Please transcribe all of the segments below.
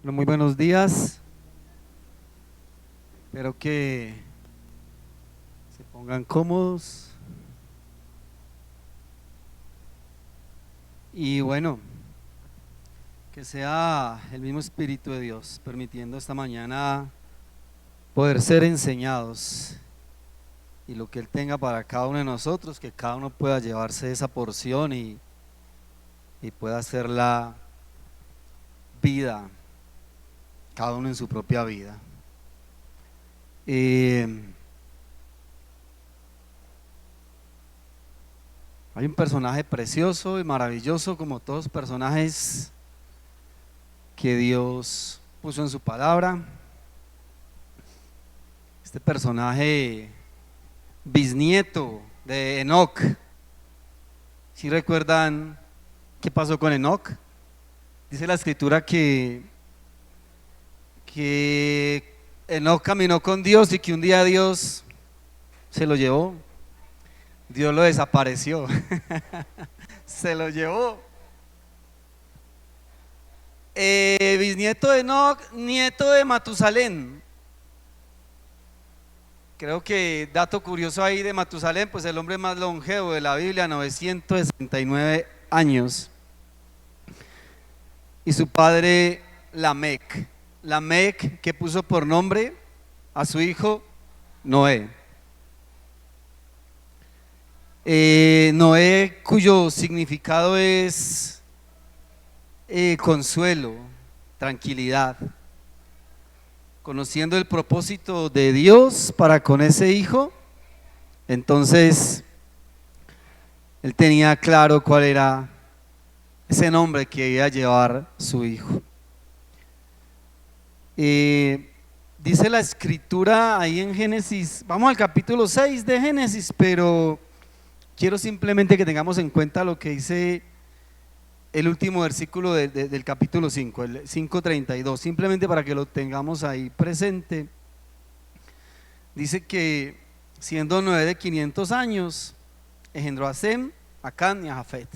Bueno, muy buenos días. Espero que se pongan cómodos. Y bueno, que sea el mismo Espíritu de Dios permitiendo esta mañana poder ser enseñados. Y lo que Él tenga para cada uno de nosotros, que cada uno pueda llevarse esa porción y pueda hacer la vida, cada uno en su propia vida. Hay un personaje precioso y maravilloso, como todos los personajes que Dios puso en su palabra. Este personaje bisnieto de Enoc. ¿Sí recuerdan qué pasó con Enoc? Dice la escritura que Enoc caminó con Dios y que un día Dios se lo llevó. Dios lo desapareció. Se lo llevó. Bisnieto de Enoc, nieto de Matusalén. Creo que dato curioso ahí de Matusalén, pues el hombre más longevo de la Biblia, 969 años. Y su padre Lamec. Lamec, que puso por nombre a su hijo Noé. Noé, cuyo significado es consuelo, tranquilidad. Conociendo el propósito de Dios para con ese hijo, entonces él tenía claro cuál era ese nombre que iba a llevar su hijo. Dice la escritura ahí en Génesis, vamos al capítulo 6 de Génesis, pero quiero simplemente que tengamos en cuenta lo que dice el último versículo del capítulo 5, el 5:32, simplemente para que lo tengamos ahí presente. Dice que siendo Noé de 500 años, engendró a Sem, a Can y a Jafet.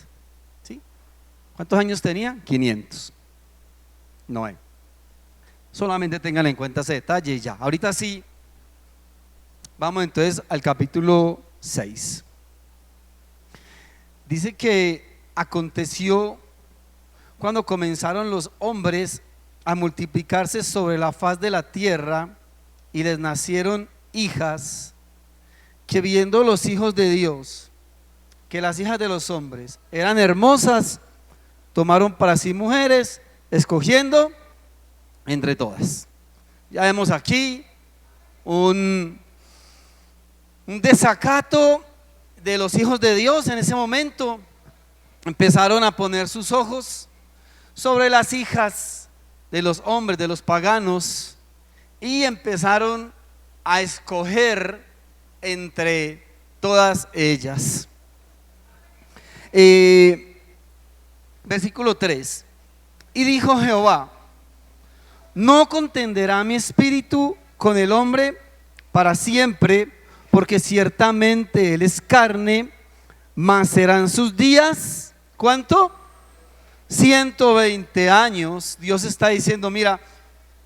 ¿Sí? ¿Cuántos años tenía? 500. Noé. Solamente tengan en cuenta ese detalle y ya. Ahorita sí, vamos entonces al capítulo 6. Dice que aconteció cuando comenzaron los hombres a multiplicarse sobre la faz de la tierra y les nacieron hijas, que viendo los hijos de Dios, que las hijas de los hombres eran hermosas, tomaron para sí mujeres, escogiendo entre todas. Ya vemos aquí un desacato de los hijos de Dios. En ese momento empezaron a poner sus ojos sobre las hijas de los hombres, de los paganos, y empezaron a escoger entre todas ellas. Versículo 3. Y dijo Jehová: no contenderá mi espíritu con el hombre para siempre, porque ciertamente él es carne, mas serán sus días, ¿cuánto? 120 años. Dios está diciendo: mira,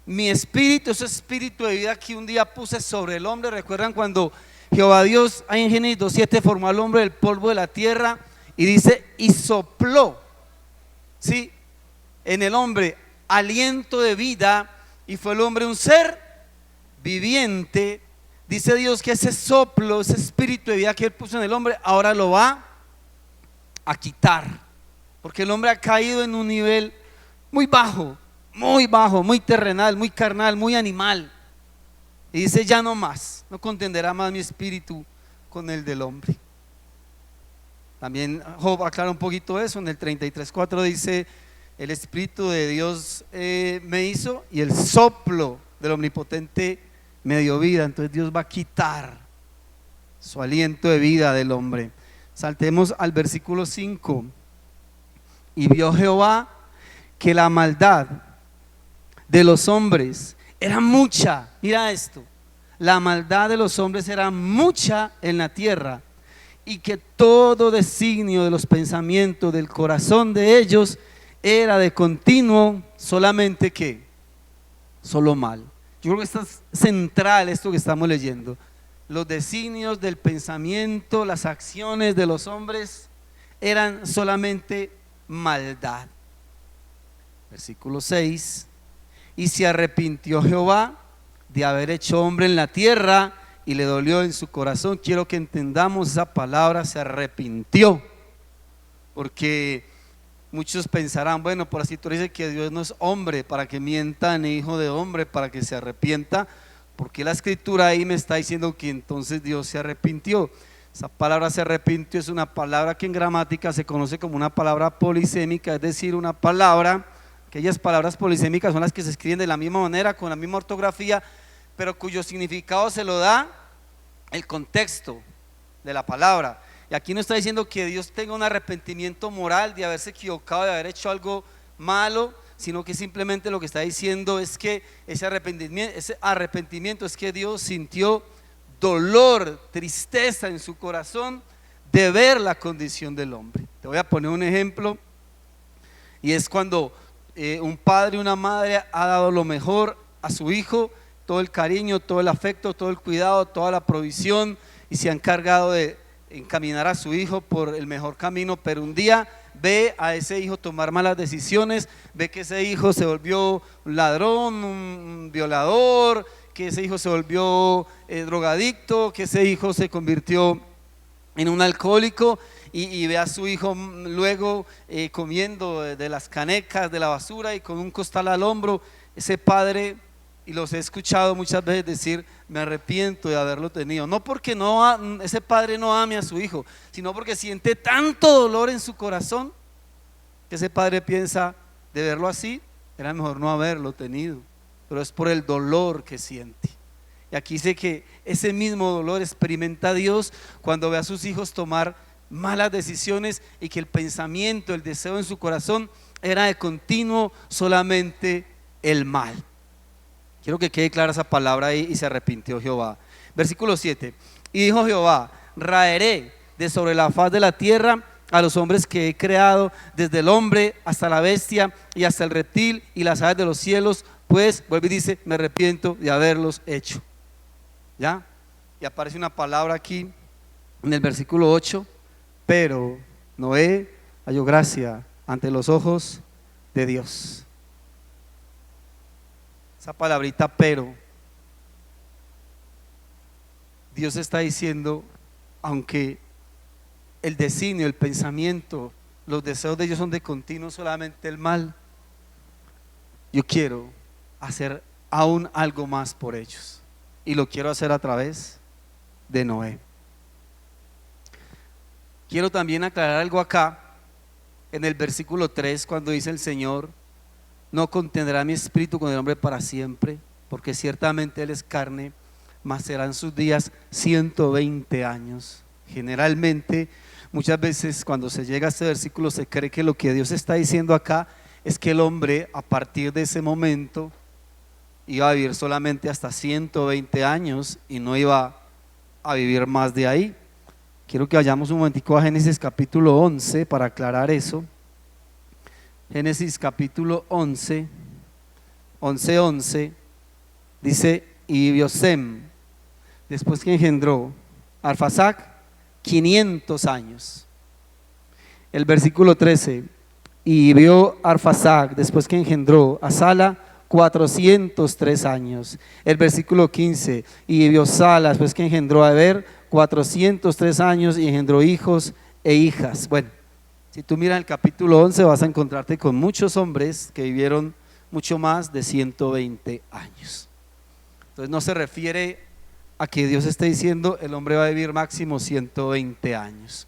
mi espíritu, ese espíritu de vida que un día puse sobre el hombre. ¿Recuerdan cuando Jehová Dios ahí en Génesis 2:7 formó al hombre del polvo de la tierra? Y dice, y sopló, ¿sí?, en el hombre aliento de vida, y fue el hombre un ser viviente. Dice Dios que ese soplo, ese espíritu de vida que Él puso en el hombre, ahora lo va a quitar, porque el hombre ha caído en un nivel muy bajo, muy terrenal, muy carnal, muy animal. Y dice: ya no más, no contenderá más mi espíritu con el del hombre. También Job aclara un poquito eso. En el 33:4 dice: el espíritu de Dios me hizo, y el soplo del omnipotente me dio vida. Entonces Dios va a quitar su aliento de vida del hombre. Saltemos al versículo 5. Y vio Jehová que la maldad de los hombres era mucha. Mira esto: la maldad de los hombres era mucha en la tierra, y que todo designio de los pensamientos del corazón de ellos era de continuo solamente ¿qué? solo mal. Yo creo que esto es central, esto que estamos leyendo. Los designios del pensamiento, las acciones de los hombres eran solamente maldad. Versículo 6: y se arrepintió Jehová de haber hecho hombre en la tierra, y le dolió en su corazón. Quiero que entendamos esa palabra, se arrepintió, porque muchos pensarán, bueno, por así tú dices que Dios no es hombre para que mienta, ni hijo de hombre para que se arrepienta. Porque la escritura ahí me está diciendo que entonces Dios se arrepintió. Esa palabra se arrepintió es una palabra que en gramática se conoce como una palabra polisémica, es decir, una palabra, aquellas palabras polisémicas son las que se escriben de la misma manera, con la misma ortografía, pero cuyo significado se lo da el contexto de la palabra. Y aquí no está diciendo que Dios tenga un arrepentimiento moral de haberse equivocado, de haber hecho algo malo, sino que simplemente lo que está diciendo es que ese arrepentimiento es que Dios sintió dolor, tristeza en su corazón de ver la condición del hombre. Te voy a poner un ejemplo, y es cuando un padre y una madre ha dado lo mejor a su hijo, todo el cariño, todo el afecto, todo el cuidado, toda la provisión, y se ha encargado de encaminar a su hijo por el mejor camino, pero un día ve a ese hijo tomar malas decisiones, ve que ese hijo se volvió un ladrón, un violador, que ese hijo se volvió drogadicto, que ese hijo se convirtió en un alcohólico, y ve a su hijo luego comiendo de las canecas, de la basura, y con un costal al hombro. Ese padre, y los he escuchado muchas veces decir, me arrepiento de haberlo tenido, no porque ese padre no ame a su hijo, sino porque siente tanto dolor en su corazón, que ese padre piensa, de verlo así, era mejor no haberlo tenido, pero es por el dolor que siente. Y aquí dice que ese mismo dolor experimenta Dios cuando ve a sus hijos tomar malas decisiones, y que el pensamiento, el deseo en su corazón era de continuo solamente el mal. Quiero que quede clara esa palabra ahí: y se arrepintió Jehová. Versículo 7: y dijo Jehová, raeré de sobre la faz de la tierra a los hombres que he creado, desde el hombre hasta la bestia y hasta el reptil y las aves de los cielos, pues, vuelve y dice, me arrepiento de haberlos hecho. ¿Ya? Y aparece una palabra aquí en el versículo 8: pero Noé halló gracia ante los ojos de Dios. Esa palabrita pero, Dios está diciendo, aunque el designio, el pensamiento, los deseos de ellos son de continuo solamente el mal, yo quiero hacer aún algo más por ellos, y lo quiero hacer a través de Noé. Quiero también aclarar algo acá en el versículo 3, cuando dice el Señor, no contendrá mi espíritu con el hombre para siempre, porque ciertamente él es carne, mas serán sus días 120 años. Generalmente, muchas veces cuando se llega a este versículo se cree que lo que Dios está diciendo acá es que el hombre a partir de ese momento iba a vivir solamente hasta 120 años y no iba a vivir más de ahí. Quiero que vayamos un momentico a Génesis capítulo 11 para aclarar eso. Génesis capítulo 11, 11, dice, y vivió Sem, después que engendró a Arfaxad, 500 años. El versículo 13, y vivió Arfaxad, después que engendró a Sala, 403 años. El versículo 15, y vivió Sala, después que engendró a Eber, 403 años, y engendró hijos e hijas. Bueno, si tú miras el capítulo 11 vas a encontrarte con muchos hombres que vivieron mucho más de 120 años. Entonces no se refiere a que Dios esté diciendo el hombre va a vivir máximo 120 años.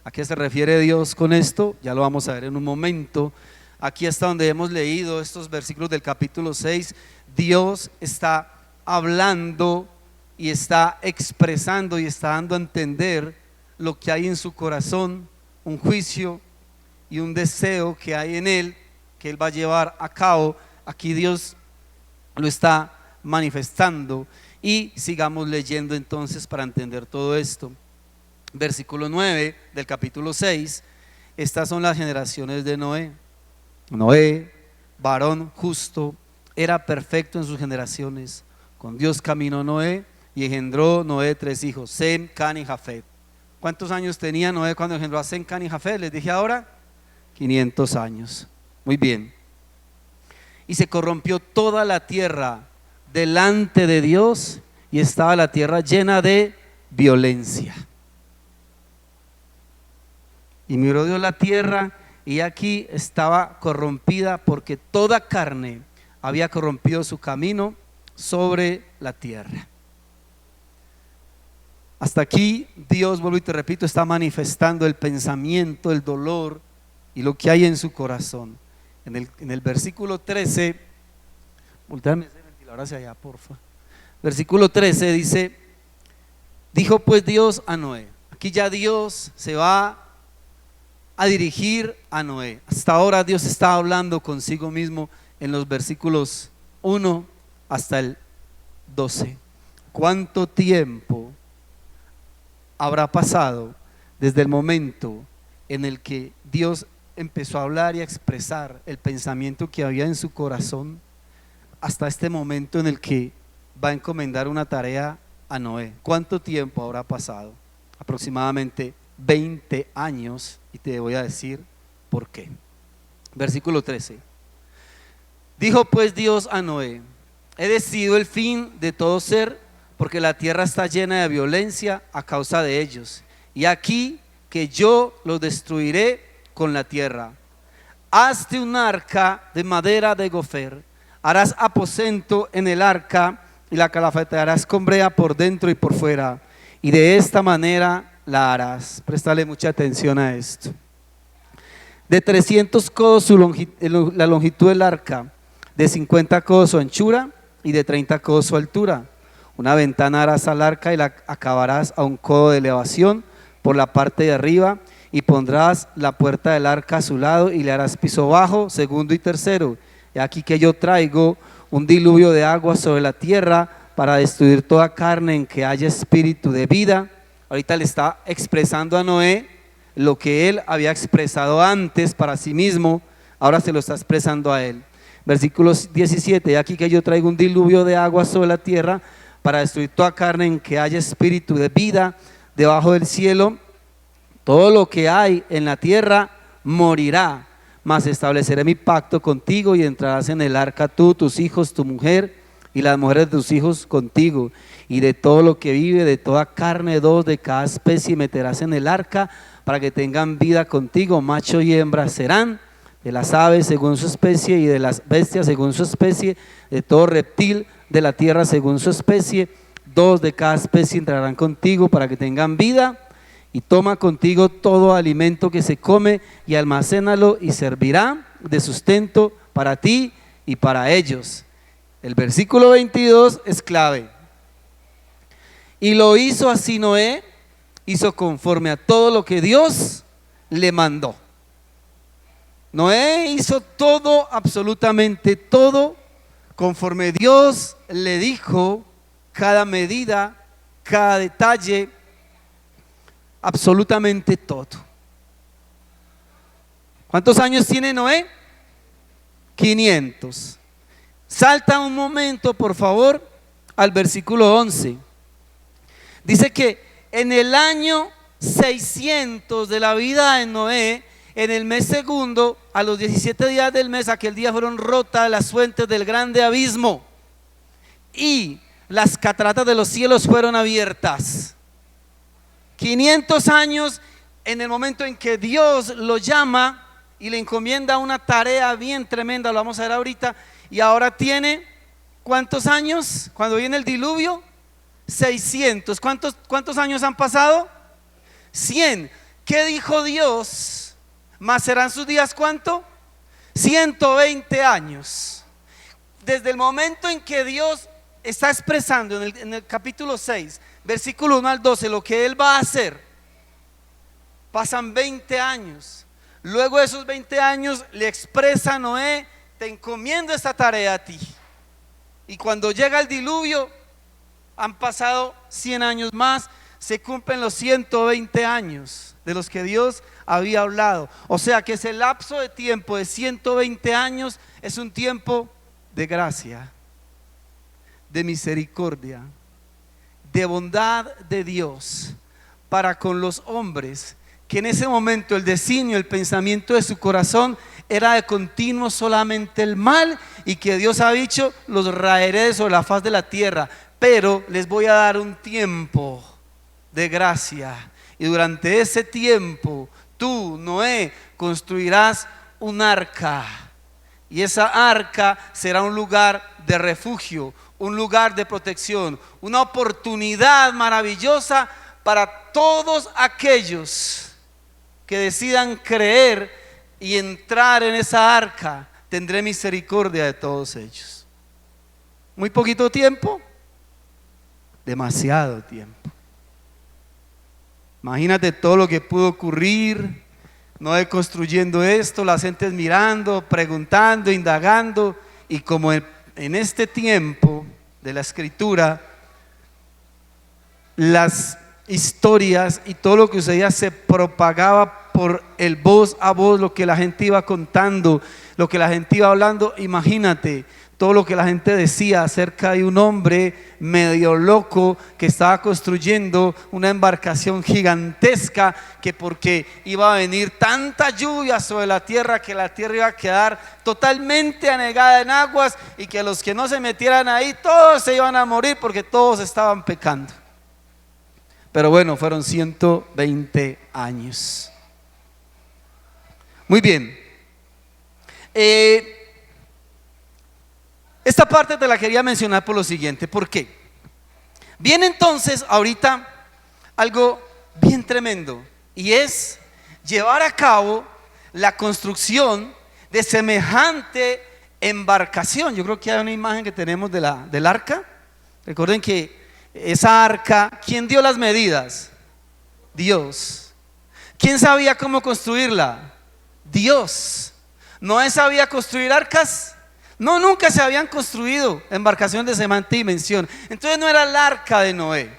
¿A qué se refiere Dios con esto? Ya lo vamos a ver en un momento. Aquí hasta donde hemos leído estos versículos del capítulo 6, Dios está hablando y está expresando y está dando a entender lo que hay en su corazón, un juicio y un deseo que hay en él, que él va a llevar a cabo. Aquí Dios lo está manifestando, y sigamos leyendo entonces para entender todo esto. Versículo 9 del capítulo 6, estas son las generaciones de Noé. Noé, varón justo, era perfecto en sus generaciones. Con Dios caminó Noé y engendró Noé 3 hijos, Sem, Can y Jafet. ¿Cuántos años tenía Noé cuando engendró a Sem, Can y Jafet? Les dije ahora, 500 años. Muy bien. Y se corrompió toda la tierra delante de Dios y estaba la tierra llena de violencia. Y miró Dios la tierra y aquí estaba corrompida porque toda carne había corrompido su camino sobre la tierra. Hasta aquí Dios, vuelvo y te repito, está manifestando el pensamiento, el dolor y lo que hay en su corazón. En el versículo 13, volteame ese ventilador hacia allá, porfa. Versículo 13 dice: dijo pues Dios a Noé. Aquí ya Dios se va a dirigir a Noé. Hasta ahora Dios está hablando consigo mismo en los versículos 1 hasta el 12. ¿Cuánto tiempo habrá pasado desde el momento en el que Dios empezó a hablar y a expresar el pensamiento que había en su corazón hasta este momento en el que va a encomendar una tarea a Noé? ¿Cuánto tiempo habrá pasado? Aproximadamente 20 años, y te voy a decir por qué. Versículo 13. Dijo pues Dios a Noé: he decidido el fin de todo ser, porque la tierra está llena de violencia a causa de ellos, y aquí que yo los destruiré con la tierra. Hazte un arca de madera de gofer, harás aposento en el arca y la calafetearás con brea por dentro y por fuera, y de esta manera la harás. Préstale mucha atención a esto. De 300 codos la longitud del arca, de 50 codos su anchura y de 30 codos su altura. Una ventana harás al arca y la acabarás a un codo de elevación por la parte de arriba, y pondrás la puerta del arca a su lado y le harás piso bajo, segundo y tercero. Y aquí que yo traigo un diluvio de agua sobre la tierra para destruir toda carne en que haya espíritu de vida. Ahorita le está expresando a Noé lo que él había expresado antes para sí mismo, ahora se lo está expresando a él. Versículo 17, y aquí que yo traigo un diluvio de agua sobre la tierra para destruir toda carne en que haya espíritu de vida debajo del cielo. Todo lo que hay en la tierra morirá, mas estableceré mi pacto contigo y entrarás en el arca tú, tus hijos, tu mujer y las mujeres de tus hijos contigo, y de todo lo que vive, de toda carne, 2 de cada especie meterás en el arca para que tengan vida contigo, macho y hembra serán, de las aves según su especie y de las bestias según su especie, de todo reptil de la tierra según su especie, 2 de cada especie entrarán contigo para que tengan vida. Y toma contigo todo alimento que se come y almacénalo, y servirá de sustento para ti y para ellos. El versículo 22 es clave. Y lo hizo así Noé, hizo conforme a todo lo que Dios le mandó. Noé hizo todo, absolutamente todo, conforme Dios le dijo, cada medida, cada detalle, absolutamente todo. ¿Cuántos años tiene Noé? 500. Salta un momento, por favor, al versículo 11. Dice que en el año 600 de la vida de Noé, en el mes segundo, a los 17 días del mes, aquel día fueron rotas las fuentes del grande abismo y las cataratas de los cielos fueron abiertas. 500 años en el momento en que Dios lo llama y le encomienda una tarea bien tremenda, lo vamos a ver ahorita, y ahora tiene, ¿cuántos años? Cuando viene el diluvio, 600. ¿Cuántos años han pasado? 100. ¿Qué dijo Dios? Más serán sus días, ¿cuánto? 120 años. Desde el momento en que Dios está expresando en el capítulo 6, versículo 1 al 12, lo que Él va a hacer, pasan 20 años. Luego de esos 20 años le expresa a Noé: te encomiendo esta tarea a ti. Y cuando llega el diluvio, han pasado 100 años más, se cumplen los 120 años de los que Dios había hablado. O sea que ese lapso de tiempo de 120 años es un tiempo de gracia, de misericordia, de bondad de Dios para con los hombres, que en ese momento el designio, el pensamiento de su corazón era de continuo solamente el mal, y que Dios ha dicho: los raeré sobre la faz de la tierra, pero les voy a dar un tiempo de gracia, y durante ese tiempo tú, Noé, construirás un arca, y esa arca será un lugar de refugio, un lugar de protección, una oportunidad maravillosa para todos aquellos que decidan creer y entrar en esa arca. Tendré misericordia de todos ellos. Muy poquito tiempo, demasiado tiempo. Imagínate todo lo que pudo ocurrir. Noé construyendo esto, las gentes mirando, preguntando, indagando, y como en este tiempo de la escritura, las historias y todo lo que sucedía se propagaba por el voz a voz, lo que la gente iba contando, lo que la gente iba hablando. Imagínate todo lo que la gente decía acerca de un hombre medio loco que estaba construyendo una embarcación gigantesca, que porque iba a venir tanta lluvia sobre la tierra, que la tierra iba a quedar totalmente anegada en aguas, y que los que no se metieran ahí todos se iban a morir porque todos estaban pecando. Pero bueno, fueron 120 años. Muy bien. Esta parte te la quería mencionar por lo siguiente. ¿Por qué? Viene entonces ahorita algo bien tremendo, y es llevar a cabo la construcción de semejante embarcación. Yo creo que hay una imagen que tenemos del arca. Recuerden que esa arca, ¿quién dio las medidas? Dios. ¿Quién sabía cómo construirla? Dios. ¿Noé sabía construir arcas? No, nunca se habían construido embarcaciones de semejante dimensión. Entonces no era el arca de Noé,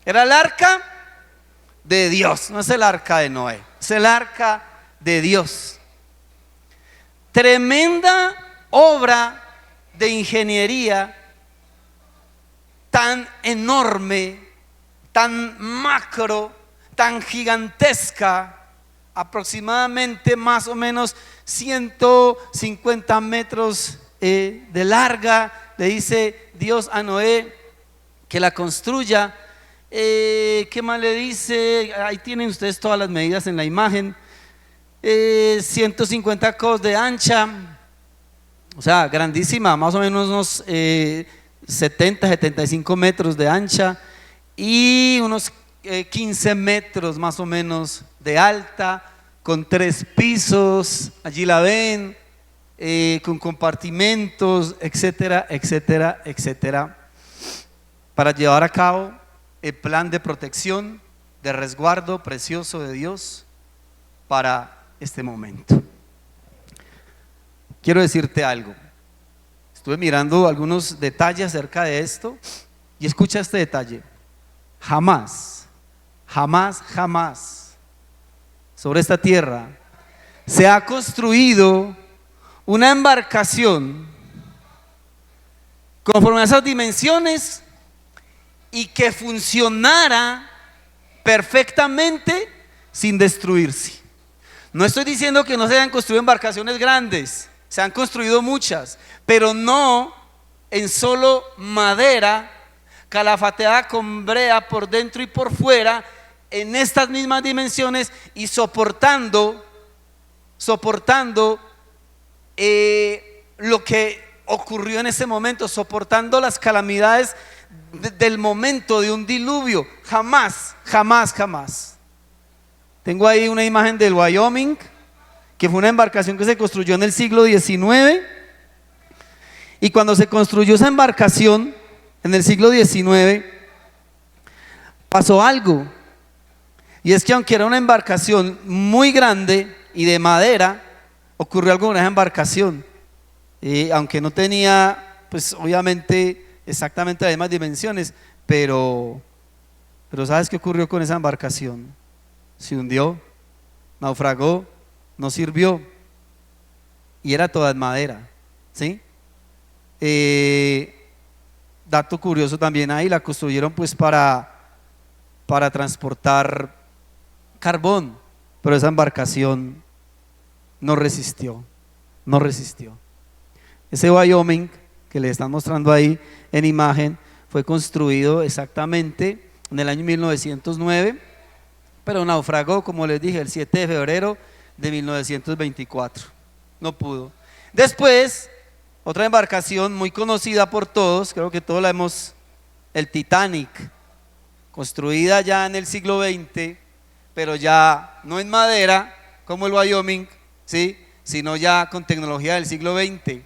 era el arca de Dios. No es el arca de Noé, es el arca de Dios. Tremenda obra de ingeniería, tan enorme, tan macro, tan gigantesca, aproximadamente más o menos 150 metros de larga. Le dice Dios a Noé que la construya. ¿Qué más le dice? Ahí tienen ustedes todas las medidas en la imagen. 150 codos de ancha, o sea, grandísima, más o menos unos 75 metros de ancha, y unos 15 metros más o menos de alta, con 3 pisos, allí la ven, con compartimentos, etcétera, etcétera, etcétera, para llevar a cabo el plan de protección, de resguardo precioso de Dios para este momento. Quiero decirte algo. Estuve mirando algunos detalles acerca de esto, y escucha este detalle. Jamás, jamás, jamás sobre esta tierra se ha construido una embarcación conforme a esas dimensiones y que funcionara perfectamente sin destruirse. No estoy diciendo que no se hayan construido embarcaciones grandes, se han construido muchas, pero no en solo madera, calafateada con brea por dentro y por fuera, en estas mismas dimensiones, y soportando lo que ocurrió en ese momento, soportando las calamidades del momento de un diluvio. Jamás, jamás, jamás. Tengo ahí una imagen del Wyoming, que fue una embarcación que se construyó en el siglo XIX, y cuando se construyó esa embarcación en el siglo XIX pasó algo, y es que aunque era una embarcación muy grande y de madera, ocurrió algo con esa embarcación, aunque no tenía, pues obviamente exactamente las mismas dimensiones, pero ¿sabes qué ocurrió con esa embarcación? Se hundió, naufragó, no sirvió, y era toda en madera, ¿sí? Dato curioso también ahí, la construyeron pues para transportar carbón, pero esa embarcación no resistió, no resistió. Ese Wyoming que le están mostrando ahí en imagen fue construido exactamente en el año 1909, pero naufragó, como les dije, el 7 de febrero de 1924. No pudo. Después, otra embarcación muy conocida por todos, creo que todos la hemos, el Titanic, construida ya en el siglo XX, pero ya no en madera como el Wyoming, ¿sí?, sino ya con tecnología del siglo XX.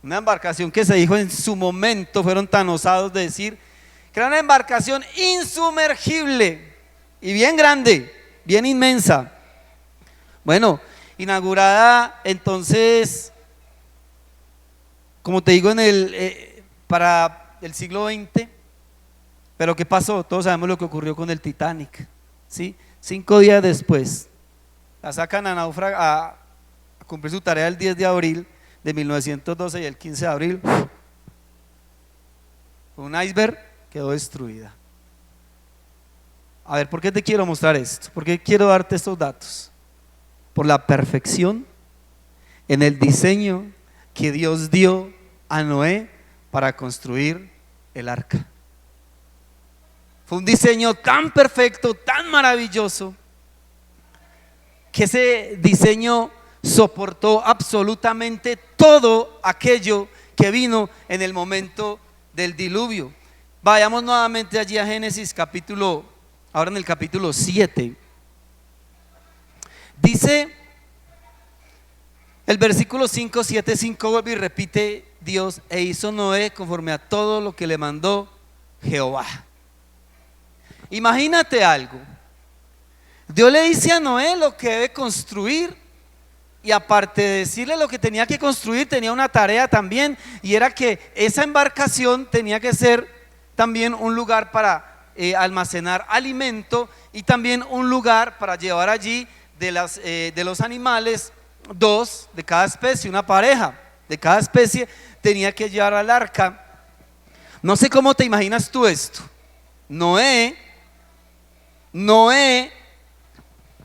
Una embarcación que se dijo en su momento, fueron tan osados de decir que era una embarcación insumergible y bien grande, bien inmensa. Bueno, inaugurada entonces, como te digo, para el siglo XX. Pero ¿qué pasó? Todos sabemos lo que ocurrió con el Titanic, ¿sí? 5 días después la sacan a cumplir su tarea el 10 de abril de 1912 y el 15 de abril un iceberg quedó destruida. A ver, ¿por qué te quiero mostrar esto? ¿Por qué quiero darte estos datos? Por la perfección en el diseño que Dios dio a Noé para construir el arca. Fue un diseño tan perfecto, tan maravilloso, que ese diseño soportó absolutamente todo aquello que vino en el momento del diluvio. Vayamos nuevamente allí a Génesis capítulo, ahora en el capítulo 7. Dice el versículo 5, 7, 5, vuelve y repite Dios: e hizo Noé conforme a todo lo que le mandó Jehová. Imagínate algo. Dios le dice a Noé lo que debe construir, y aparte de decirle lo que tenía que construir, tenía una tarea también, y era que esa embarcación tenía que ser también un lugar para almacenar alimento, y también un lugar para llevar allí de los animales, 2 de cada especie, una pareja de cada especie tenía que llevar al arca. No sé cómo te imaginas tú esto. Noé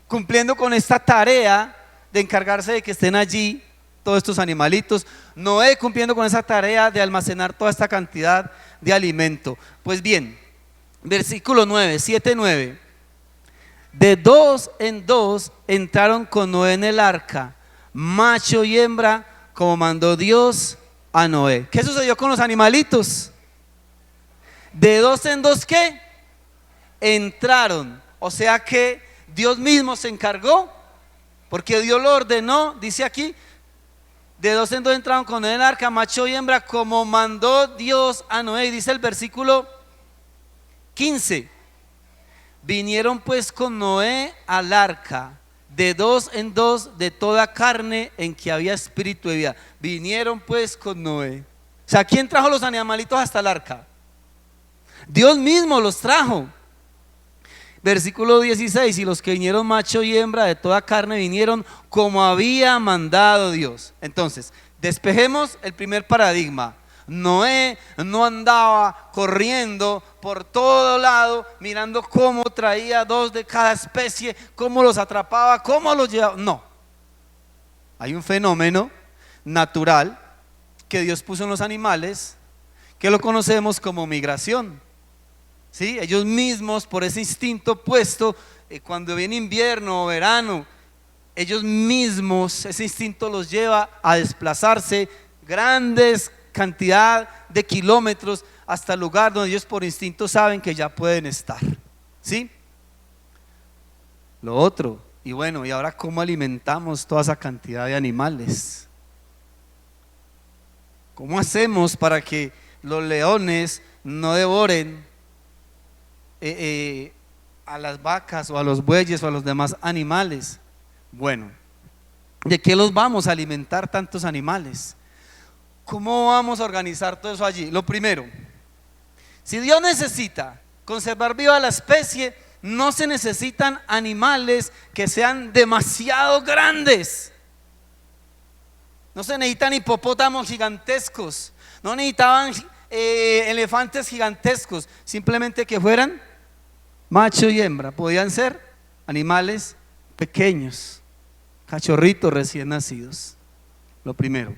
cumpliendo con esta tarea de encargarse de que estén allí todos estos animalitos. Noé cumpliendo con esa tarea de almacenar toda esta cantidad de alimento. Pues bien, versículo 9, 7, 9. De 2 en 2 entraron con Noé en el arca, macho y hembra, como mandó Dios a Noé. ¿Qué sucedió con los animalitos? De 2 en 2, ¿qué? Entraron. O sea que Dios mismo se encargó, porque Dios lo ordenó. Dice aquí: de 2 en 2 entraron con Noé en el arca, macho y hembra, como mandó Dios a Noé. Y dice el versículo 15: vinieron pues con Noé al arca, de 2 en 2 de toda carne en que había espíritu de vida. Vinieron pues con Noé. O sea, ¿quién trajo los animalitos hasta el arca? Dios mismo los trajo. Versículo 16: y los que vinieron macho y hembra de toda carne vinieron como había mandado Dios. Entonces, despejemos el primer paradigma. Noé no andaba corriendo por todo lado mirando cómo traía 2 de cada especie, cómo los atrapaba, cómo los llevaba. No, hay un fenómeno natural que Dios puso en los animales, que lo conocemos como migración. ¿Sí? Ellos mismos, por ese instinto puesto, cuando viene invierno o verano, ellos mismos, ese instinto los lleva a desplazarse grandes cantidad de kilómetros hasta el lugar donde ellos por instinto saben que ya pueden estar. ¿Sí? Lo otro, y bueno, ¿y ahora cómo alimentamos toda esa cantidad de animales? ¿Cómo hacemos para que los leones no devoren a las vacas o a los bueyes o a los demás animales? Bueno, ¿de qué los vamos a alimentar tantos animales? ¿Cómo vamos a organizar todo eso allí? Lo primero, si Dios necesita conservar viva la especie, no se necesitan animales que sean demasiado grandes. No se necesitan hipopótamos gigantescos, no necesitaban elefantes gigantescos, simplemente que fueran macho y hembra. Podían ser animales pequeños, cachorritos recién nacidos. Lo primero.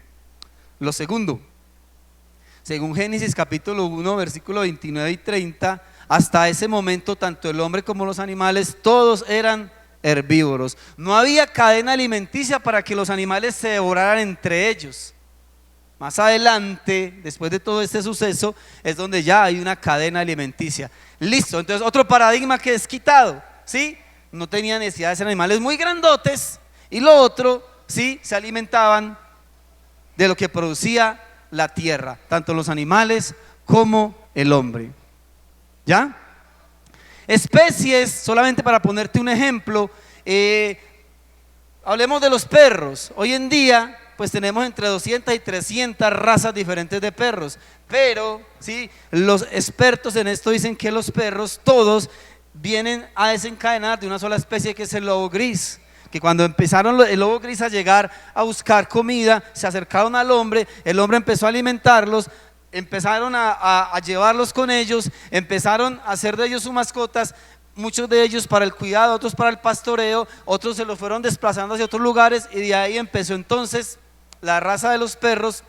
Lo segundo, según Génesis capítulo 1 versículo 29 y 30, hasta ese momento tanto el hombre como los animales todos eran herbívoros. No había cadena alimenticia para que los animales se devoraran entre ellos. Más adelante, después de todo este suceso, es donde ya hay una cadena alimenticia. Listo, entonces otro paradigma que es quitado, ¿sí? No tenían necesidad de ser animales muy grandotes, y lo otro, ¿sí? Se alimentaban de lo que producía la tierra, tanto los animales como el hombre. ¿Ya? Especies, solamente para ponerte un ejemplo, hablemos de los perros. Hoy en día pues tenemos entre 200 y 300 razas diferentes de perros, pero ¿sí? Los expertos en esto dicen que los perros todos vienen a desencadenar de una sola especie, que es el lobo gris. Que cuando empezaron el lobo gris a llegar a buscar comida, se acercaron al hombre, el hombre empezó a alimentarlos, empezaron a llevarlos con ellos, empezaron a hacer de ellos sus mascotas, muchos de ellos para el cuidado, otros para el pastoreo, otros se los fueron desplazando hacia otros lugares, y de ahí empezó entonces la raza de los perros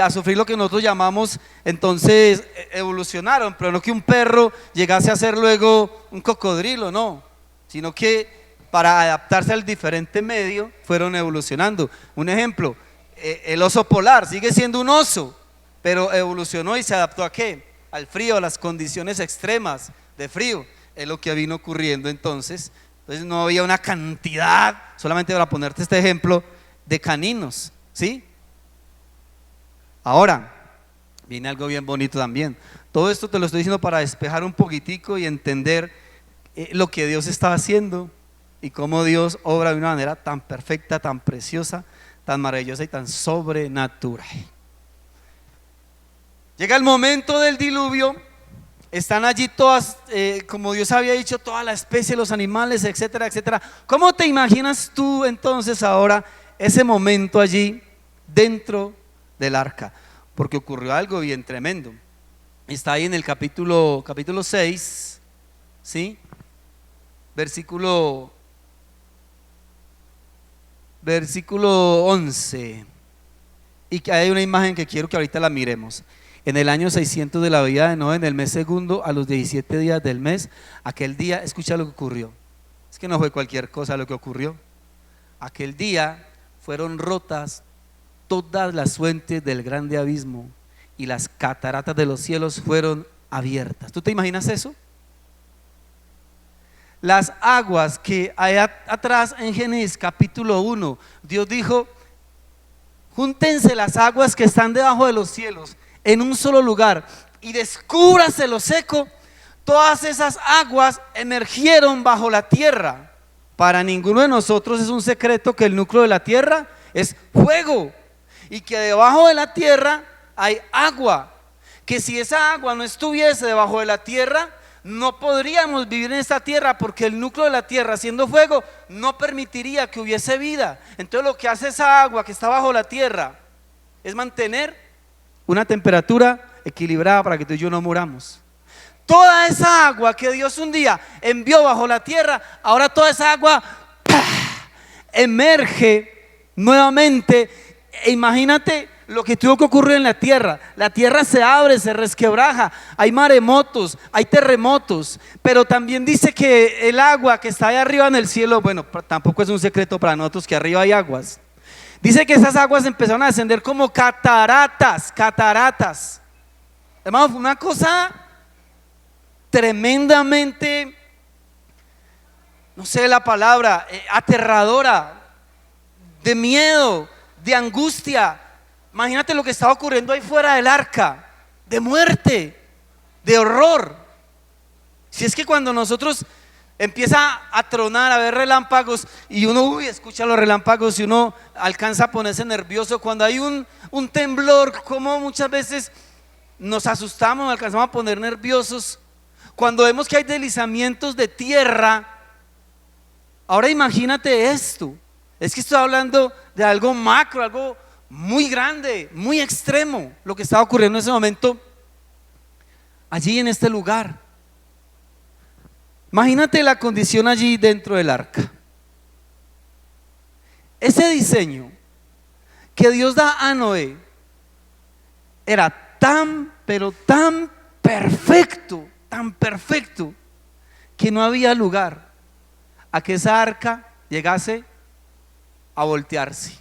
a sufrir lo que nosotros llamamos, entonces evolucionaron, pero no que un perro llegase a ser luego un cocodrilo, no, sino que para adaptarse al diferente medio fueron evolucionando. Un ejemplo, el oso polar sigue siendo un oso, pero evolucionó y se adaptó ¿a qué? Al frío, a las condiciones extremas de frío. Es lo que vino ocurriendo entonces. Entonces no había una cantidad, solamente para ponerte este ejemplo, de caninos, ¿sí? Ahora, viene algo bien bonito también. Todo esto te lo estoy diciendo para despejar un poquitico y entender lo que Dios está haciendo y cómo Dios obra de una manera tan perfecta, tan preciosa, tan maravillosa y tan sobrenatural. Llega el momento del diluvio, están allí todas, como Dios había dicho, toda la especie, los animales, etcétera, etcétera. ¿Cómo te imaginas tú entonces ahora ese momento allí dentro del arca? Porque ocurrió algo bien tremendo. Está ahí en el capítulo 6, ¿sí? Versículo 11. Y que hay una imagen que quiero que ahorita la miremos. En el año 600 de la vida de Noé, en el mes segundo, a los 17 días del mes, aquel día, escucha lo que ocurrió. Es que no fue cualquier cosa lo que ocurrió. Aquel día fueron rotas todas las fuentes del grande abismo y las cataratas de los cielos fueron abiertas. ¿Tú te imaginas eso? Las aguas que hay atrás en Génesis capítulo 1, Dios dijo: júntense las aguas que están debajo de los cielos en un solo lugar y descúbrase lo seco. Todas esas aguas emergieron bajo la tierra. Para ninguno de nosotros es un secreto que el núcleo de la tierra es fuego y que debajo de la tierra hay agua, que si esa agua no estuviese debajo de la tierra, no podríamos vivir en esta tierra, porque el núcleo de la tierra, siendo fuego, no permitiría que hubiese vida. Entonces lo que hace esa agua que está bajo la tierra es mantener una temperatura equilibrada para que tú y yo no muramos. Toda esa agua que Dios un día envió bajo la tierra, ahora toda esa agua emerge nuevamente. E imagínate lo que tuvo que ocurrir en la tierra. La tierra se abre, se resquebraja, hay maremotos, hay terremotos, pero también dice que el agua que está ahí arriba en el cielo, bueno, tampoco es un secreto para nosotros que arriba hay aguas. Dice que esas aguas empezaron a descender como cataratas. Hermano, fue una cosa tremendamente, no sé la palabra, aterradora, de miedo, de angustia. Imagínate lo que estaba ocurriendo ahí fuera del arca, de muerte, de horror. Si es que cuando nosotros empieza a tronar, a ver relámpagos y uno escucha los relámpagos y uno alcanza a ponerse nervioso, cuando hay un temblor, como muchas veces nos asustamos, nos alcanzamos a poner nerviosos cuando vemos que hay deslizamientos de tierra. Ahora imagínate esto, es que estoy hablando de algo macro, algo muy grande, muy extremo, lo que estaba ocurriendo en ese momento allí en este lugar. Imagínate la condición allí dentro del arca. Ese diseño que Dios da a Noé era tan, pero tan perfecto, que no había lugar a que esa arca llegase a voltearse,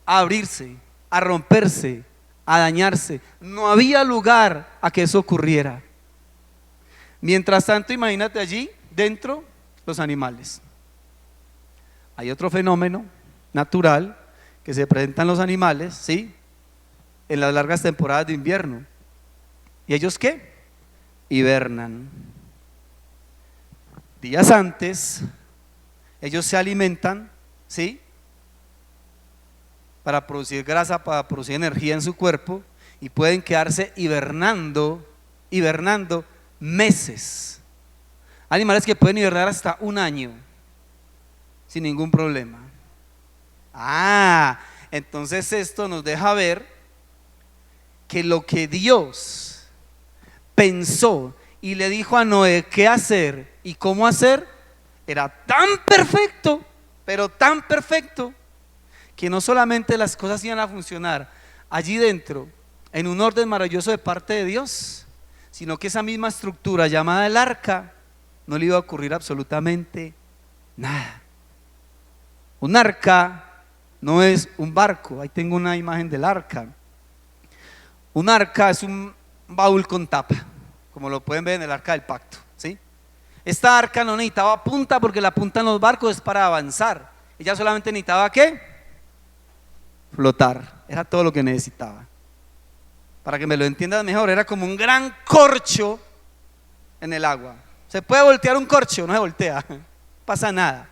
a abrirse, a romperse, a dañarse. No había lugar a que eso ocurriera. Mientras tanto, imagínate allí dentro los animales. Hay otro fenómeno natural que se presenta en los animales, ¿sí? En las largas temporadas de invierno. ¿Y ellos qué? Hibernan. Días antes, ellos se alimentan, ¿sí? Para producir grasa, para producir energía en su cuerpo, y pueden quedarse hibernando meses. Animales que pueden hibernar hasta un año sin ningún problema. Entonces esto nos deja ver que lo que Dios pensó y le dijo a Noé qué hacer y cómo hacer era tan perfecto, pero tan perfecto, que no solamente las cosas iban a funcionar allí dentro en un orden maravilloso de parte de Dios, sino que esa misma estructura llamada el arca no le iba a ocurrir absolutamente nada. Un arca no es un barco. Ahí tengo una imagen del arca. Un arca es un baúl con tapa, como lo pueden ver en el arca del pacto, ¿sí? Esta arca no necesitaba punta, porque la punta en los barcos es para avanzar. Ella solamente necesitaba ¿qué? Flotar. Era todo lo que necesitaba. Para que me lo entiendas mejor, era como un gran corcho en el agua. ¿Se puede voltear un corcho? No se voltea, no pasa nada.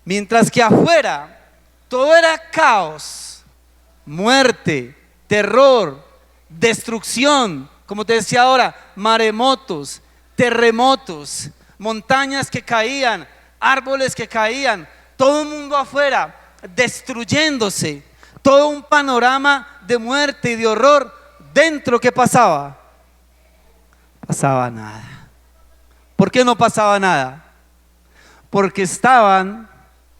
Mientras que afuera todo era caos, muerte, terror, destrucción, como te decía ahora, maremotos, terremotos, montañas que caían, árboles que caían, todo el mundo afuera destruyéndose, todo un panorama de muerte y de horror. Dentro, ¿qué pasaba? Pasaba nada. ¿Por qué no pasaba nada? Porque estaban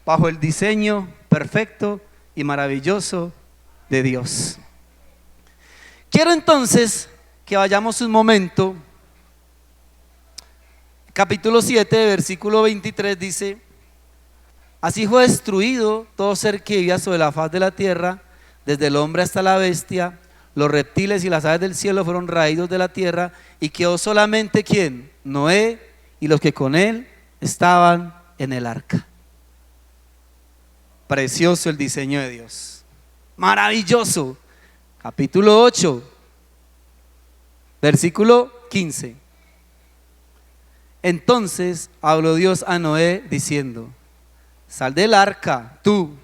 bajo el diseño perfecto y maravilloso de Dios. Quiero entonces que vayamos un momento. Capítulo 7, versículo 23 dice: así fue destruido todo ser que vivía sobre la faz de la tierra, desde el hombre hasta la bestia, los reptiles y las aves del cielo fueron raídos de la tierra, y quedó solamente ¿quién? Noé y los que con él estaban en el arca. Precioso el diseño de Dios, maravilloso. Capítulo 8, versículo 15. Entonces habló Dios a Noé diciendo: sal del arca, tú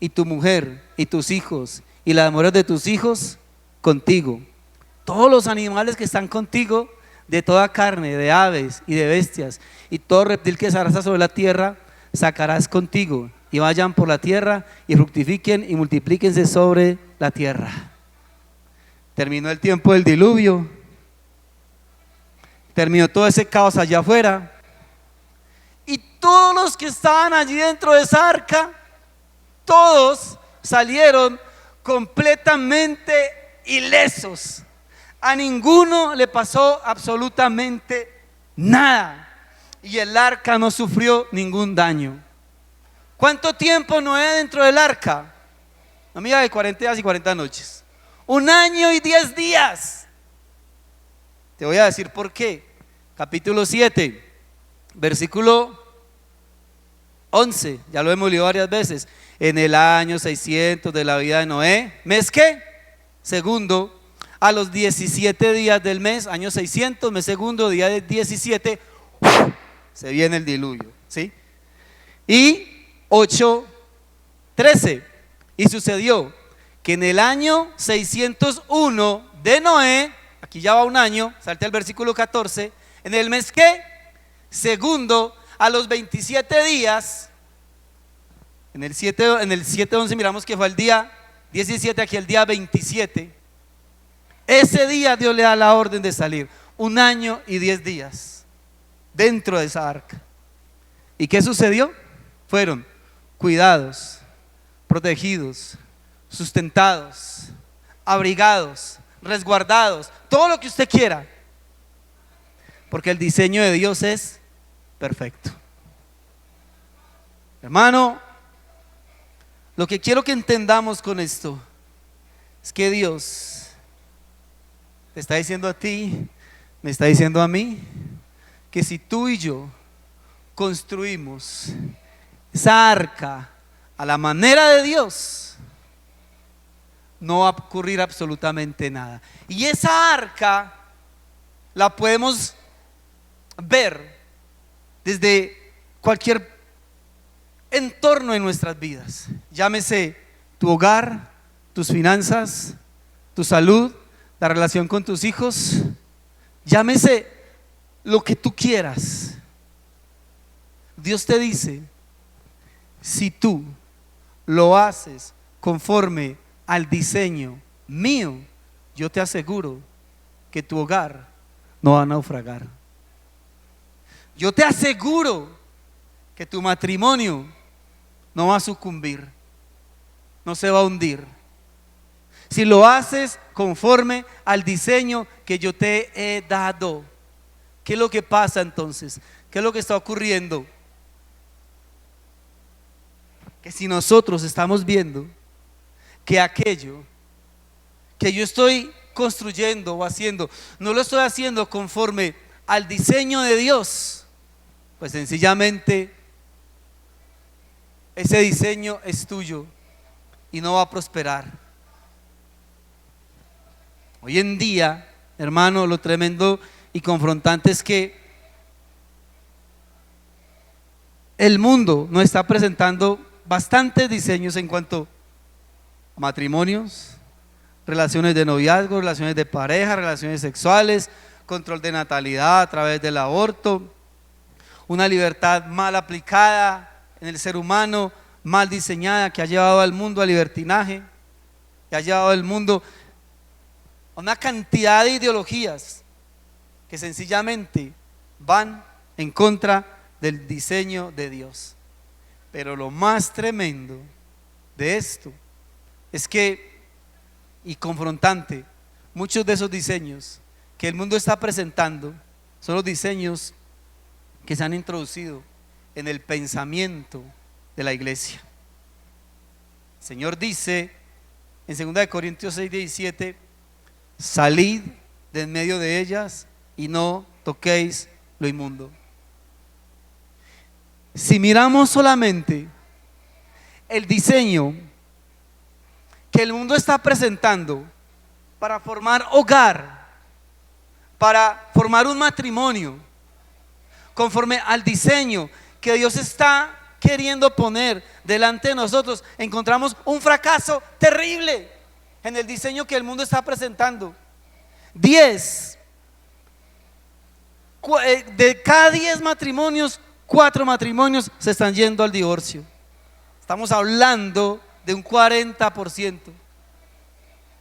y tu mujer y tus hijos y las mujeres de tus hijos contigo, todos los animales que están contigo, de toda carne, de aves y de bestias, y todo reptil que se arrastra sobre la tierra sacarás contigo, y vayan por la tierra y fructifiquen y multiplíquense sobre la tierra. Terminó el tiempo del diluvio, terminó todo ese caos allá afuera, y todos los que estaban allí dentro de esa arca, todos salieron completamente ilesos. A ninguno le pasó absolutamente nada, y el arca no sufrió ningún daño. ¿Cuánto tiempo Noé dentro del arca? No me diga de 40 días y 40 noches. 1 año y 10 días. Te voy a decir por qué. Capítulo 7, versículo 11, ya lo hemos leído varias veces. En el año 600 de la vida de Noé, ¿mes qué? Segundo, a los 17 días del mes, año 600, mes segundo, día de 17, se viene el diluvio, ¿sí? Y 8:13, y sucedió que en el año 601 de Noé, aquí ya va 1 año, salte al versículo 14, en el mes ¿qué? Segundo, a los 27 días, en el 7:11 miramos que fue el día 17, aquí el día 27, ese día Dios le da la orden de salir, 1 año y 10 días dentro de esa arca. ¿Y qué sucedió? Fueron cuidados, protegidos, sustentados, abrigados, resguardados, todo lo que usted quiera, porque el diseño de Dios es perfecto. Hermano, lo que quiero que entendamos con esto es que Dios te está diciendo a ti, me está diciendo a mí, que si tú y yo construimos esa arca a la manera de Dios, no va a ocurrir absolutamente nada. Y esa arca la podemos ver desde cualquier entorno en nuestras vidas, llámese tu hogar, tus finanzas, tu salud, la relación con tus hijos, llámese lo que tú quieras. Dios te dice, si tú lo haces conforme al diseño mío, yo te aseguro que tu hogar no va a naufragar. Yo te aseguro que tu matrimonio no va a sucumbir, no se va a hundir. Si lo haces conforme al diseño que yo te he dado. ¿Qué es lo que pasa entonces? ¿Qué es lo que está ocurriendo? Que si nosotros estamos viendo que aquello que yo estoy construyendo o haciendo, no lo estoy haciendo conforme al diseño de Dios, pues sencillamente ese diseño es tuyo y no va a prosperar. Hoy en día, hermano, lo tremendo y confrontante es que el mundo nos está presentando bastantes diseños en cuanto a matrimonios, relaciones de noviazgo, relaciones de pareja, relaciones sexuales, control de natalidad a través del aborto, una libertad mal aplicada en el ser humano, mal diseñada, que ha llevado al mundo al libertinaje, que ha llevado al mundo a una cantidad de ideologías que sencillamente van en contra del diseño de Dios. Pero lo más tremendo de esto es que, y confrontante, muchos de esos diseños que el mundo está presentando son los diseños que se han introducido en el pensamiento de la iglesia. El Señor dice en 2 Corintios 6:17: salid de en medio de ellas y no toquéis lo inmundo. Si miramos solamente el diseño que el mundo está presentando para formar hogar, para formar un matrimonio, conforme al diseño que Dios está queriendo poner delante de nosotros, encontramos un fracaso terrible en el diseño que el mundo está presentando. 10 de cada 10 matrimonios, 4 matrimonios se están yendo al divorcio. Estamos hablando de un 40%.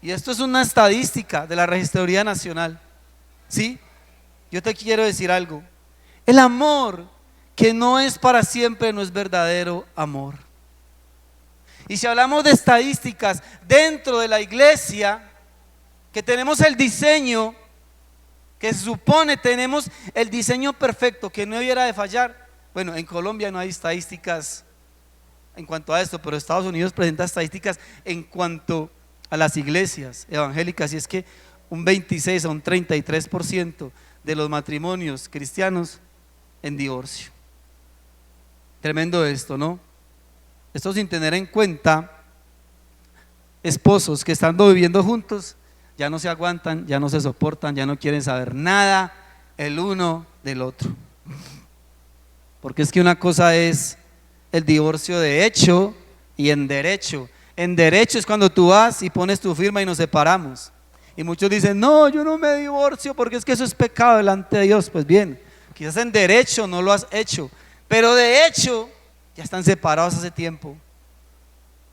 Y esto es una estadística de la Registraduría Nacional. ¿Sí? Yo te quiero decir algo. El amor que no es para siempre no es verdadero amor. Y si hablamos de estadísticas dentro de la iglesia, que tenemos el diseño, que se supone tenemos el diseño perfecto, que no debiera de fallar. Bueno, en Colombia no hay estadísticas en cuanto a esto, pero Estados Unidos presenta estadísticas en cuanto a las iglesias evangélicas, y es que un 26 a un 33% de los matrimonios cristianos en divorcio. Tremendo esto, ¿no? Esto sin tener en cuenta esposos que estando viviendo juntos ya no se aguantan, ya no se soportan, ya no quieren saber nada el uno del otro. Porque es que una cosa es el divorcio de hecho y en derecho. En derecho es cuando tú vas y pones tu firma y nos separamos. Y muchos dicen: no, yo no me divorcio porque es que eso es pecado delante de Dios. Pues bien, quizás en derecho no lo has hecho. pero de hecho ya están separados hace tiempo,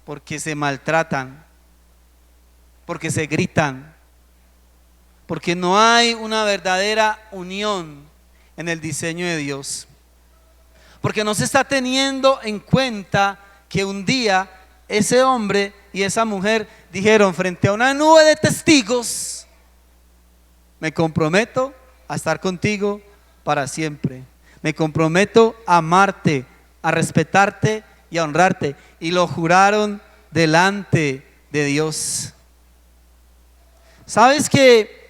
porque se maltratan, porque se gritan, porque no hay una verdadera unión en el diseño de Dios, porque no se está teniendo en cuenta que un día ese hombre y esa mujer dijeron frente a una nube de testigos: me comprometo a estar contigo para siempre, me comprometo a amarte, a respetarte y a honrarte, y lo juraron delante de Dios. ¿Sabes que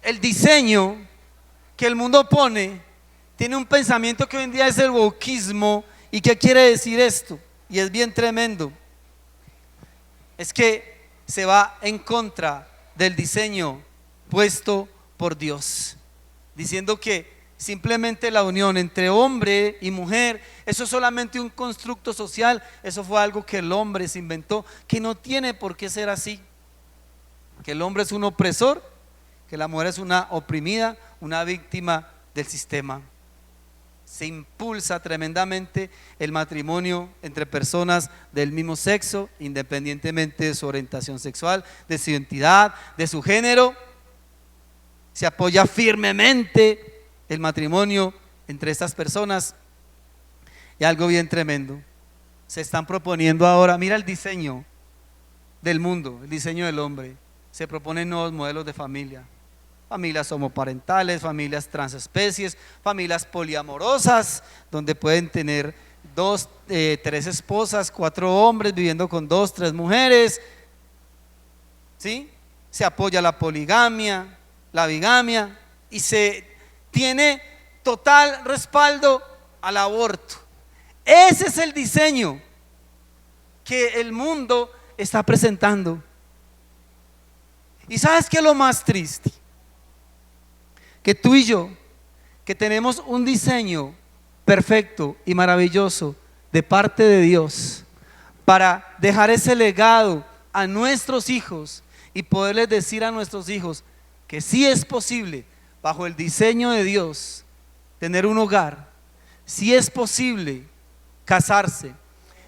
el diseño que el mundo pone tiene un pensamiento que hoy en día es el wokismo? ¿Y qué quiere decir esto? Y es bien tremendo. Es que se va en contra del diseño puesto por Dios, diciendo que simplemente la unión entre hombre y mujer, eso es solamente un constructo social, eso fue algo que el hombre se inventó, que no tiene por qué ser así, que el hombre es un opresor, que la mujer es una oprimida, una víctima del sistema. Se impulsa tremendamente el matrimonio entre personas del mismo sexo, independientemente de su orientación sexual, de su identidad, de su género. Se apoya firmemente el matrimonio entre estas personas. Y algo bien tremendo, se están proponiendo ahora, mira el diseño del mundo, el diseño del hombre. Se proponen nuevos modelos de familia: familias homoparentales, familias transespecies, familias poliamorosas, donde pueden tener dos, tres esposas, 4 hombres viviendo con 2, 3 mujeres. ¿Sí? Se apoya la poligamia, la bigamia, y se tiene total respaldo al aborto. Ese es el diseño que el mundo está presentando. ¿Y sabes qué es lo más triste? Que tú y yo, que tenemos un diseño perfecto y maravilloso de parte de Dios para dejar ese legado a nuestros hijos y poderles decir a nuestros hijos que sí es posible, bajo el diseño de Dios, tener un hogar, sí es posible casarse,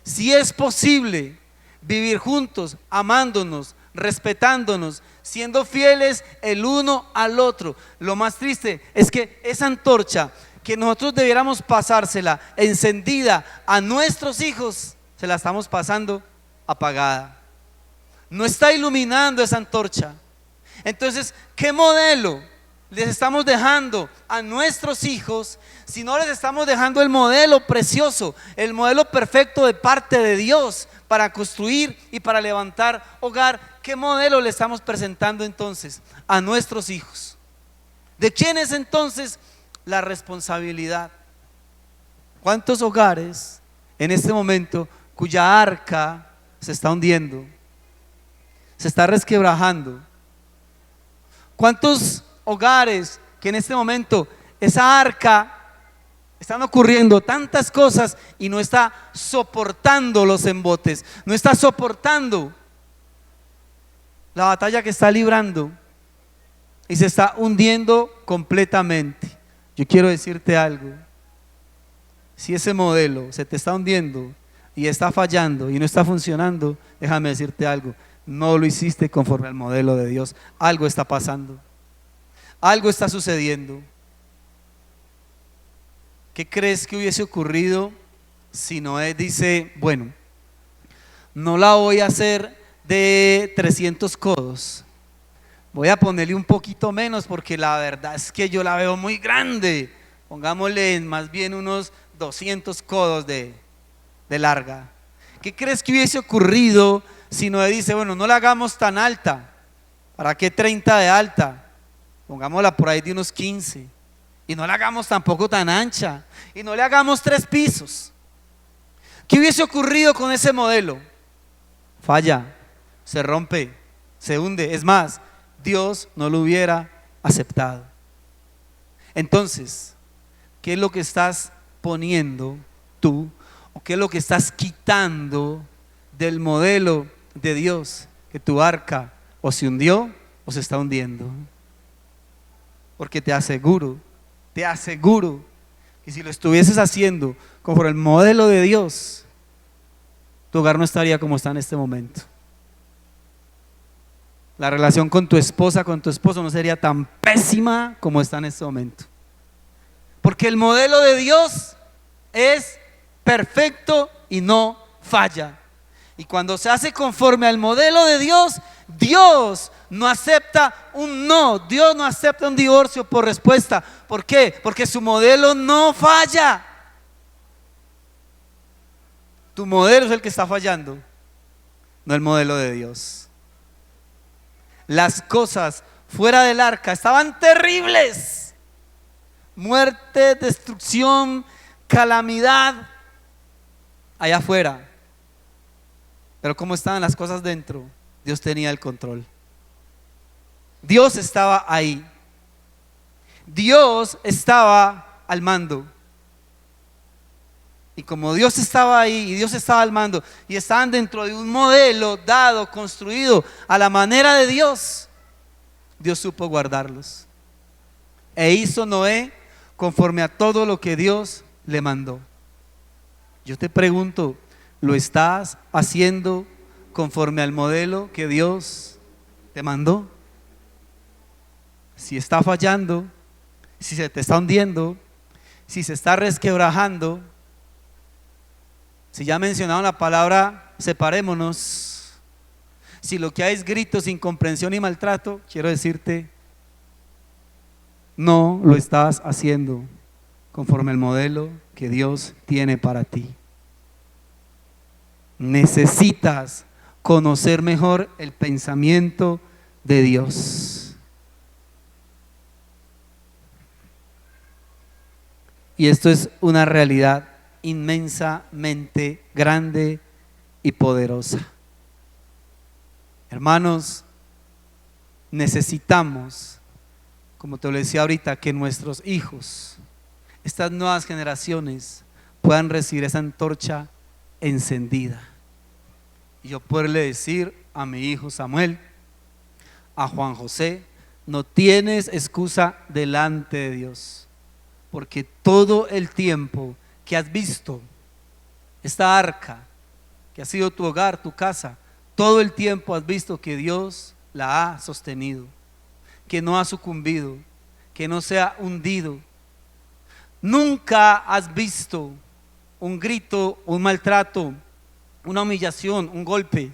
sí es posible vivir juntos, amándonos, respetándonos, siendo fieles el uno al otro. Lo más triste es que esa antorcha que nosotros debiéramos pasársela encendida a nuestros hijos, se la estamos pasando apagada. No está iluminando esa antorcha. Entonces, ¿qué modelo les estamos dejando a nuestros hijos si no les estamos dejando el modelo precioso, el modelo perfecto de parte de Dios para construir y para levantar hogar? ¿Qué modelo le estamos presentando entonces a nuestros hijos? ¿De quién es entonces la responsabilidad? ¿Cuántos hogares en este momento cuya arca se está hundiendo, se está resquebrajando? ¿Cuántos hogares que en este momento esa arca están ocurriendo tantas cosas y no está soportando los embotes, no está soportando la batalla que está librando y se está hundiendo completamente? Yo quiero decirte algo: si ese modelo se te está hundiendo y está fallando y no está funcionando, déjame decirte algo: no lo hiciste conforme al modelo de Dios. Algo está pasando, algo está sucediendo. ¿Qué crees que hubiese ocurrido si Noé dice: bueno, no la voy a hacer de 300 codos, voy a ponerle un poquito menos porque la verdad es que yo la veo muy grande, pongámosle más bien unos 200 codos de larga? ¿Qué crees que hubiese ocurrido si Noé dice: bueno, no la hagamos tan alta, ¿para qué 30 de alta? Pongámosla por ahí de unos 15, y no la hagamos tampoco tan ancha, y no le hagamos 3 pisos. ¿Qué hubiese ocurrido con ese modelo? Falla, se rompe, se hunde. Es más, Dios no lo hubiera aceptado. Entonces, ¿qué es lo que estás poniendo tú, o qué es lo que estás quitando del modelo de Dios? Que tu arca o se hundió o se está hundiendo. Porque te aseguro Y si lo estuvieses haciendo conforme el modelo de Dios, tu hogar no estaría como está en este momento. La relación con tu esposa, con tu esposo no sería tan pésima como está en este momento. Porque el modelo de Dios es perfecto y no falla. Y cuando se hace conforme al modelo de Dios, Dios no acepta un no, Dios no acepta un divorcio por respuesta. ¿Por qué? Porque su modelo no falla. Tu modelo es el que está fallando, no el modelo de Dios. Las cosas fuera del arca estaban terribles. Muerte, destrucción, calamidad allá afuera. Pero ¿cómo estaban las cosas dentro? Dios tenía el control. Dios estaba ahí. Dios estaba al mando. Y como Dios estaba ahí y Dios estaba al mando y estaban dentro de un modelo dado, construido a la manera de Dios, Dios supo guardarlos. E hizo Noé conforme a todo lo que Dios le mandó. Yo te pregunto, ¿lo estás haciendo conforme al modelo que Dios te mandó? Si está fallando, si se te está hundiendo, si se está resquebrajando, si ya mencionaron la palabra separémonos, si lo que hay es gritos, incomprensión y maltrato, quiero decirte, no lo estás haciendo conforme al modelo que Dios tiene para ti. Necesitas conocer mejor el pensamiento de Dios. Y esto es una realidad inmensamente grande y poderosa. Hermanos, necesitamos, como te lo decía ahorita, que nuestros hijos, estas nuevas generaciones, puedan recibir esa antorcha encendida. Y yo poderle decir a mi hijo Samuel, a Juan José, no tienes excusa delante de Dios, porque todo el tiempo que has visto esta arca, que ha sido tu hogar, tu casa, todo el tiempo has visto que Dios la ha sostenido, que no ha sucumbido, que no se ha hundido. Nunca has visto un grito, un maltrato, una humillación, un golpe,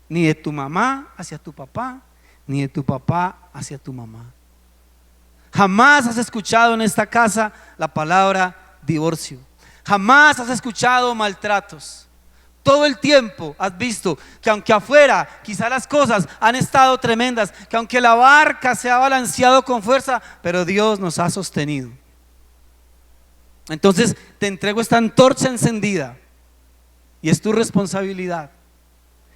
ni de tu mamá hacia tu papá, ni de tu papá hacia tu mamá. Jamás has escuchado en esta casa la palabra divorcio. Jamás has escuchado maltratos. Todo el tiempo has visto que aunque afuera quizá las cosas han estado tremendas, que aunque la barca se ha balanceado con fuerza, pero Dios nos ha sostenido. Entonces te entrego esta antorcha encendida y es tu responsabilidad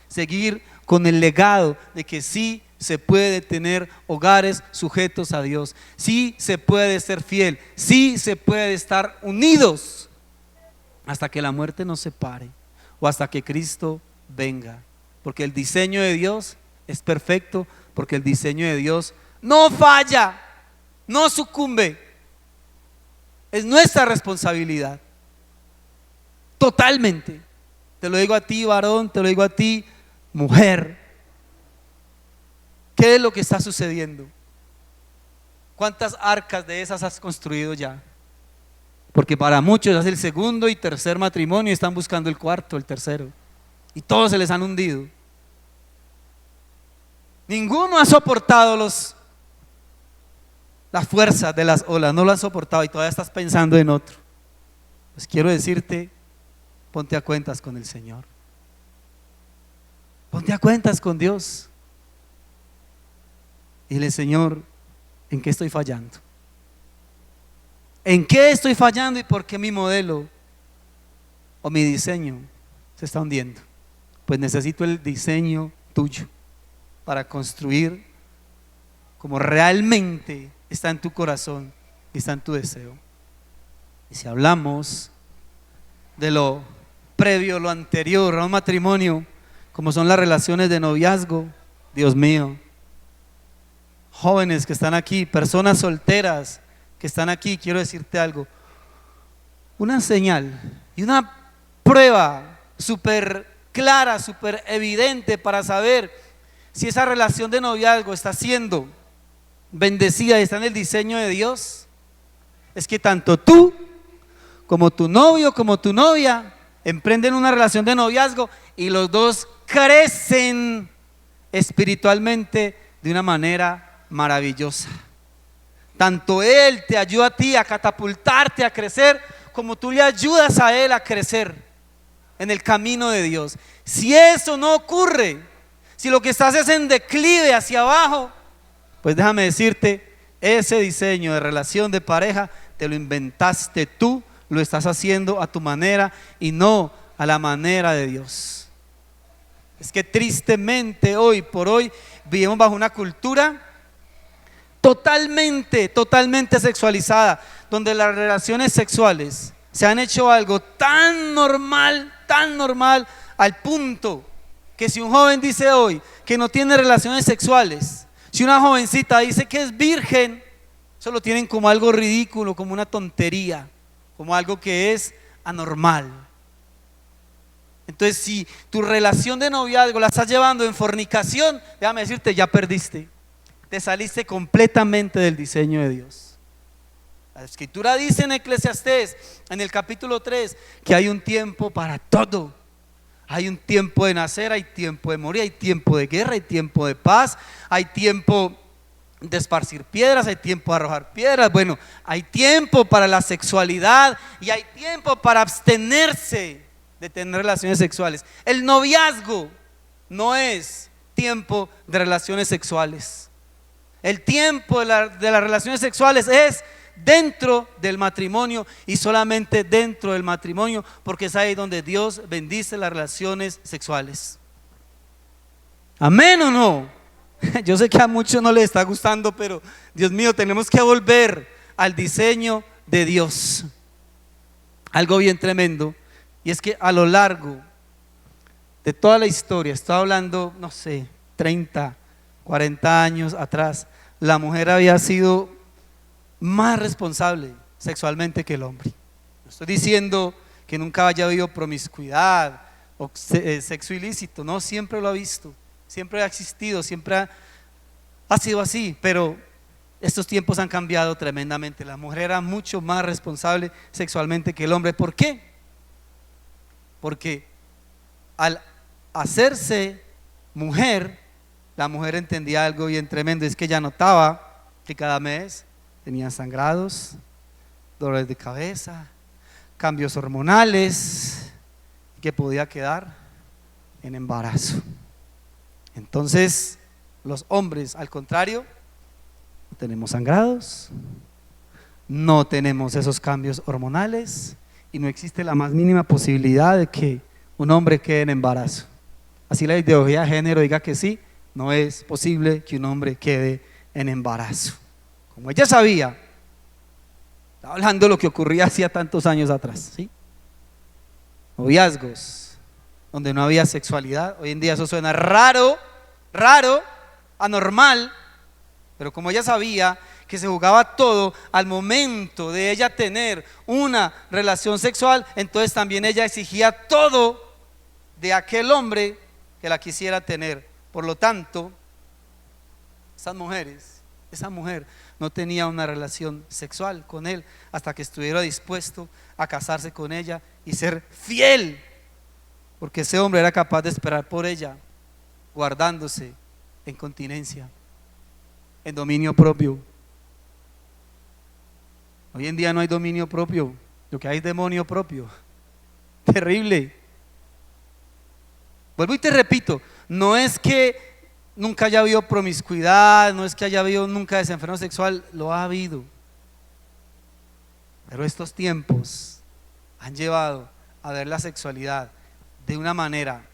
seguir con el legado de que sí se puede tener hogares sujetos a Dios, sí se puede ser fiel, sí se puede estar unidos hasta que la muerte nos separe o hasta que Cristo venga, porque el diseño de Dios es perfecto, porque el diseño de Dios no falla, no sucumbe. Es nuestra responsabilidad, totalmente. Te lo digo a ti, varón, te lo digo a ti, mujer. ¿Qué es lo que está sucediendo? ¿Cuántas arcas de esas has construido ya? Porque para muchos es el segundo y tercer matrimonio y están buscando el cuarto, el tercero, y todos se les han hundido. Ninguno ha soportado las fuerzas de las olas, no lo has soportado y todavía estás pensando en otro. Pues quiero decirte, ponte a cuentas con el Señor, ponte a cuentas con Dios. Y dile: Señor, ¿en qué estoy fallando? ¿En qué estoy fallando y por qué mi modelo o mi diseño se está hundiendo? Pues necesito el diseño tuyo para construir como realmente está en tu corazón y está en tu deseo. Y si hablamos de lo previo, lo anterior a un matrimonio, como son las relaciones de noviazgo, Dios mío, jóvenes que están aquí, personas solteras que están aquí, quiero decirte algo. Una señal y una prueba súper clara, súper evidente para saber si esa relación de noviazgo está siendo bendecida y está en el diseño de Dios, es que tanto tú como tu novio, como tu novia, emprenden una relación de noviazgo y los dos crecen espiritualmente de una manera maravillosa. Tanto él te ayuda a ti a catapultarte, a crecer, como tú le ayudas a él a crecer en el camino de Dios. Si eso no ocurre, si lo que estás es en declive hacia abajo, pues déjame decirte, ese diseño de relación de pareja te lo inventaste tú, lo estás haciendo a tu manera y no a la manera de Dios. Es que tristemente hoy por hoy vivimos bajo una cultura totalmente sexualizada, donde las relaciones sexuales se han hecho algo tan normal, al punto que si un joven dice hoy que no tiene relaciones sexuales, si una jovencita dice que es virgen, eso lo tienen como algo ridículo, como una tontería, como algo que es anormal. Entonces, si tu relación de noviazgo la estás llevando en fornicación, déjame decirte, ya perdiste. Te saliste completamente del diseño de Dios. La Escritura dice en Eclesiastés, en el capítulo 3, que hay un tiempo para todo. Hay un tiempo de nacer, hay tiempo de morir, hay tiempo de guerra, hay tiempo de paz, hay tiempo de esparcir piedras, hay tiempo de arrojar piedras. Bueno, hay tiempo para la sexualidad y hay tiempo para abstenerse de tener relaciones sexuales. El noviazgo no es tiempo de relaciones sexuales. El tiempo de las relaciones sexuales es dentro del matrimonio y solamente dentro del matrimonio, porque es ahí donde Dios bendice las relaciones sexuales. ¿Amén o no? Yo sé que a muchos no les está gustando, pero Dios mío, tenemos que volver al diseño de Dios. Algo bien tremendo, y es que a lo largo de toda la historia, estoy hablando, no sé, 30, 40 años atrás, la mujer había sido más responsable sexualmente que el hombre. No estoy diciendo que nunca haya habido promiscuidad o sexo ilícito, no, siempre lo ha visto, siempre ha existido, siempre ha sido así, pero estos tiempos han cambiado tremendamente. La mujer era mucho más responsable sexualmente que el hombre. ¿Por qué? Porque al hacerse mujer, la mujer entendía algo bien tremendo, es que ella notaba que cada mes tenía sangrados, dolores de cabeza, cambios hormonales, que podía quedar en embarazo. Entonces, los hombres, al contrario, no tenemos sangrados, no tenemos esos cambios hormonales y no existe la más mínima posibilidad de que un hombre quede en embarazo. Así la ideología de género diga que sí, no es posible que un hombre quede en embarazo. Como ella sabía, estaba hablando de lo que ocurría hacía tantos años atrás, ¿sí? Noviazgos donde no había sexualidad. Hoy en día eso suena raro, anormal, pero como ella sabía que se jugaba todo al momento de ella tener una relación sexual, entonces también ella exigía todo de aquel hombre que la quisiera tener. Por lo tanto, esa mujer no tenía una relación sexual con él hasta que estuviera dispuesto a casarse con ella y ser fiel, porque ese hombre era capaz de esperar por ella, guardándose en continencia, en dominio propio. Hoy en día no hay dominio propio, lo que hay es demonio propio. Terrible. Vuelvo y te repito, no es que nunca haya habido promiscuidad, no es que haya habido nunca desenfreno sexual, lo ha habido. Pero estos tiempos han llevado a ver la sexualidad de una manera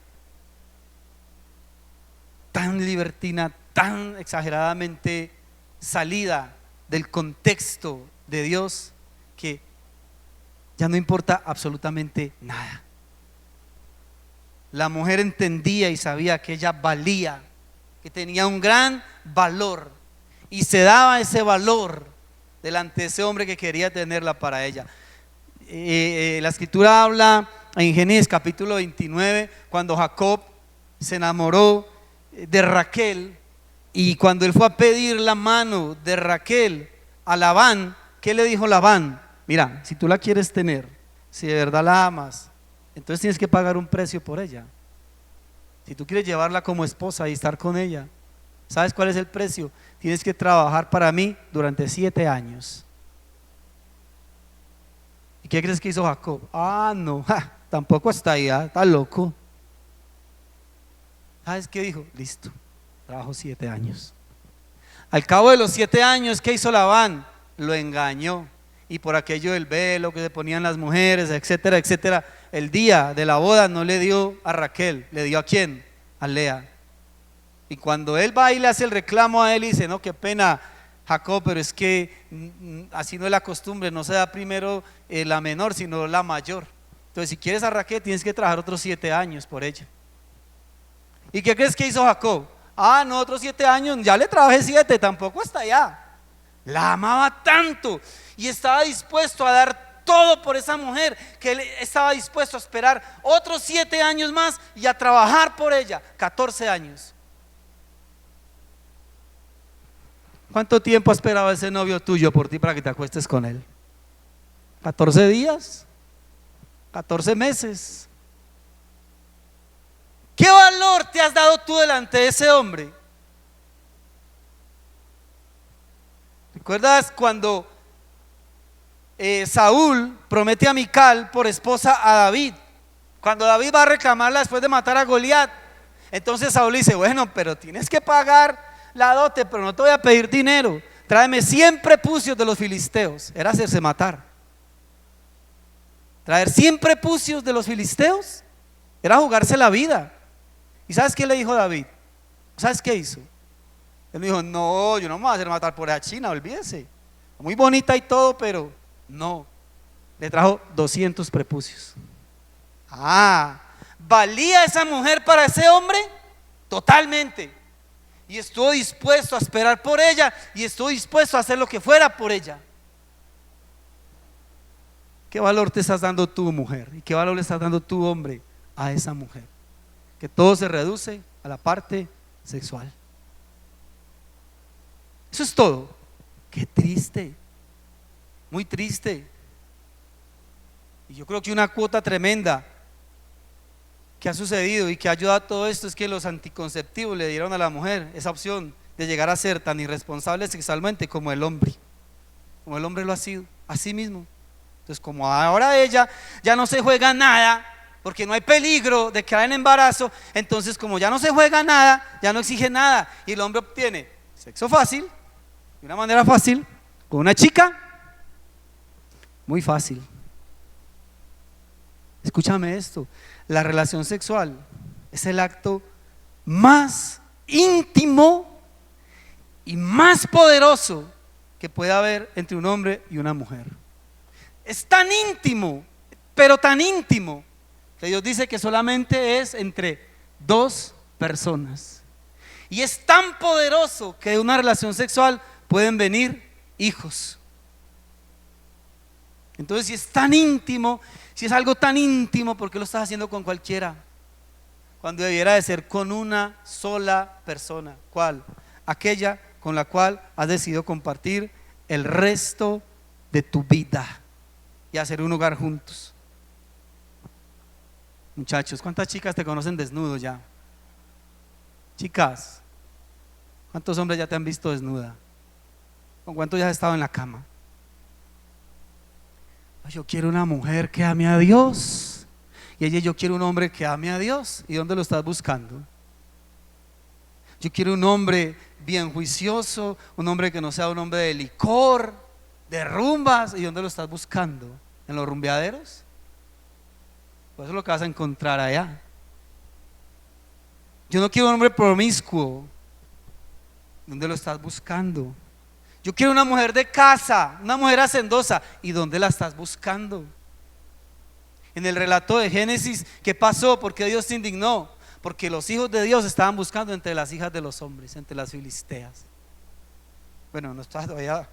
tan libertina, tan exageradamente salida del contexto de Dios, que ya no importa absolutamente nada. La mujer entendía y sabía que ella valía, que tenía un gran valor, y se daba ese valor delante de ese hombre que quería tenerla para ella. La escritura habla en Génesis capítulo 29, cuando Jacob se enamoró de Raquel, y cuando él fue a pedir la mano de Raquel a Labán, ¿qué le dijo Labán? Mira, si tú la quieres tener, si de verdad la amas, entonces tienes que pagar un precio por ella. Si tú quieres llevarla como esposa y estar con ella, ¿sabes cuál es el precio? Tienes que trabajar para mí durante 7 años. ¿Y qué crees que hizo Jacob? No, tampoco hasta ahí, está loco. ¿Sabes qué dijo? Listo, trabajo 7 años. Al cabo de los 7 años, ¿qué hizo Labán? Lo engañó. Y por aquello del velo que se ponían las mujeres, etcétera, etcétera, el día de la boda no le dio a Raquel, le dio ¿a quién? A Lea. Y cuando él va y le hace el reclamo a él y dice, no, qué pena Jacob, pero es que así no es la costumbre, no se da primero la menor, sino la mayor. Entonces si quieres a Raquel tienes que trabajar otros 7 años por ella. ¿Y qué crees que hizo Jacob? No, otros 7 años, ya le trabajé 7, tampoco hasta allá. La amaba tanto y estaba dispuesto a dar todo por esa mujer, que él estaba dispuesto a esperar otros 7 años más y a trabajar por ella, 14 años. ¿Cuánto tiempo ha esperado ese novio tuyo por ti para que te acuestes con él? 14 días, 14 meses. ¿Qué valor te has dado tú delante de ese hombre? ¿Recuerdas cuando Saúl promete a Mical por esposa a David? Cuando David va a reclamarla después de matar a Goliat, entonces Saúl dice, bueno, pero tienes que pagar la dote, pero no te voy a pedir dinero, tráeme 100 prepucios de los filisteos. Era hacerse matar. Traer 100 prepucios de los filisteos era jugarse la vida. ¿Y sabes qué le dijo David? ¿Sabes qué hizo? Él dijo, no, yo no me voy a hacer matar por esa china, olvídese, muy bonita y todo, pero no. Le trajo 200 prepucios. ¿Valía esa mujer para ese hombre? Totalmente. Y estuvo dispuesto a esperar por ella, y estuvo dispuesto a hacer lo que fuera por ella. ¿Qué valor te estás dando tú, mujer? ¿Y qué valor le estás dando tú, hombre, a esa mujer? Que todo se reduce a la parte sexual. Eso es todo. Qué triste, muy triste. Y yo creo que una cuota tremenda que ha sucedido y que ha ayudado a todo esto es que los anticonceptivos le dieron a la mujer esa opción de llegar a ser tan irresponsable sexualmente como el hombre lo ha sido, así mismo. Entonces, como ahora ella ya no se juega nada, porque no hay peligro de quedar en embarazo, entonces como ya no se juega nada, ya no exige nada, y el hombre obtiene sexo fácil, de una manera fácil, con una chica, muy fácil. Escúchame esto, la relación sexual es el acto más íntimo y más poderoso que puede haber entre un hombre y una mujer. Es tan íntimo, pero tan íntimo, que Dios dice que solamente es entre 2 personas. Y es tan poderoso que de una relación sexual pueden venir hijos. Entonces, si es tan íntimo, si es algo tan íntimo, ¿por qué lo estás haciendo con cualquiera? Cuando debiera de ser con una sola persona. ¿Cuál? Aquella con la cual has decidido compartir el resto de tu vida y hacer un hogar juntos. Muchachos, ¿cuántas chicas te conocen desnudo ya? Chicas, ¿cuántos hombres ya te han visto desnuda? ¿Con cuántos ya has estado en la cama? Yo quiero una mujer que ame a Dios. Y ella, yo quiero un hombre que ame a Dios. ¿Y dónde lo estás buscando? Yo quiero un hombre bien juicioso, un hombre que no sea un hombre de licor, de rumbas. ¿Y dónde lo estás buscando? ¿En los rumbeaderos? Pues eso es lo que vas a encontrar allá. Yo no quiero un hombre promiscuo. ¿Dónde lo estás buscando? Yo quiero una mujer de casa, una mujer hacendosa. ¿Y dónde la estás buscando? En el relato de Génesis, ¿qué pasó? ¿Por qué Dios se indignó? Porque los hijos de Dios estaban buscando entre las hijas de los hombres, entre las filisteas. Bueno, no está todavía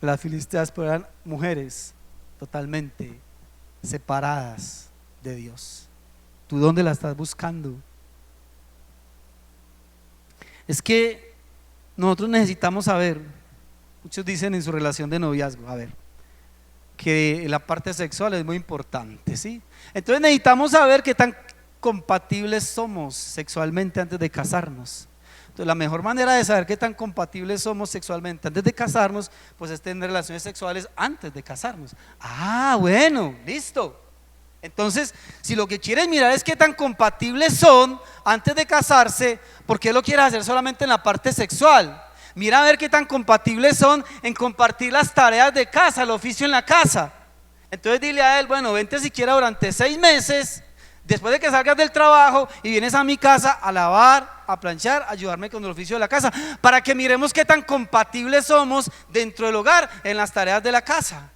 Las filisteas pues eran mujeres totalmente separadas de Dios. ¿Tú dónde la estás buscando? Es que nosotros necesitamos saber, muchos dicen en su relación de noviazgo, a ver, que la parte sexual es muy importante, ¿sí? Entonces necesitamos saber qué tan compatibles somos sexualmente antes de casarnos. Entonces la mejor manera de saber qué tan compatibles somos sexualmente antes de casarnos, pues es tener relaciones sexuales antes de casarnos. Ah, bueno, listo. Entonces, si lo que quieres mirar es qué tan compatibles son antes de casarse, ¿por qué lo quieres hacer solamente en la parte sexual? Mira a ver qué tan compatibles son en compartir las tareas de casa, el oficio en la casa. Entonces dile a él, bueno, vente siquiera durante 6 meses, después de que salgas del trabajo y vienes a mi casa a lavar, a planchar, a ayudarme con el oficio de la casa, para que miremos qué tan compatibles somos dentro del hogar en las tareas de la casa.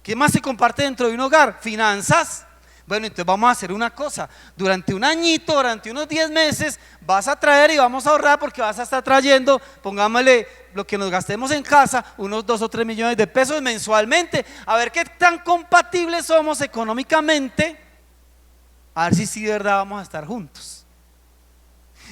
¿Qué más se comparte dentro de un hogar? Finanzas. Bueno, entonces vamos a hacer una cosa, durante un añito, durante unos 10 meses vas a traer y vamos a ahorrar, porque vas a estar trayendo, pongámosle lo que nos gastemos en casa, unos 2 o 3 millones de pesos mensualmente, a ver qué tan compatibles somos económicamente, a ver si de verdad vamos a estar juntos.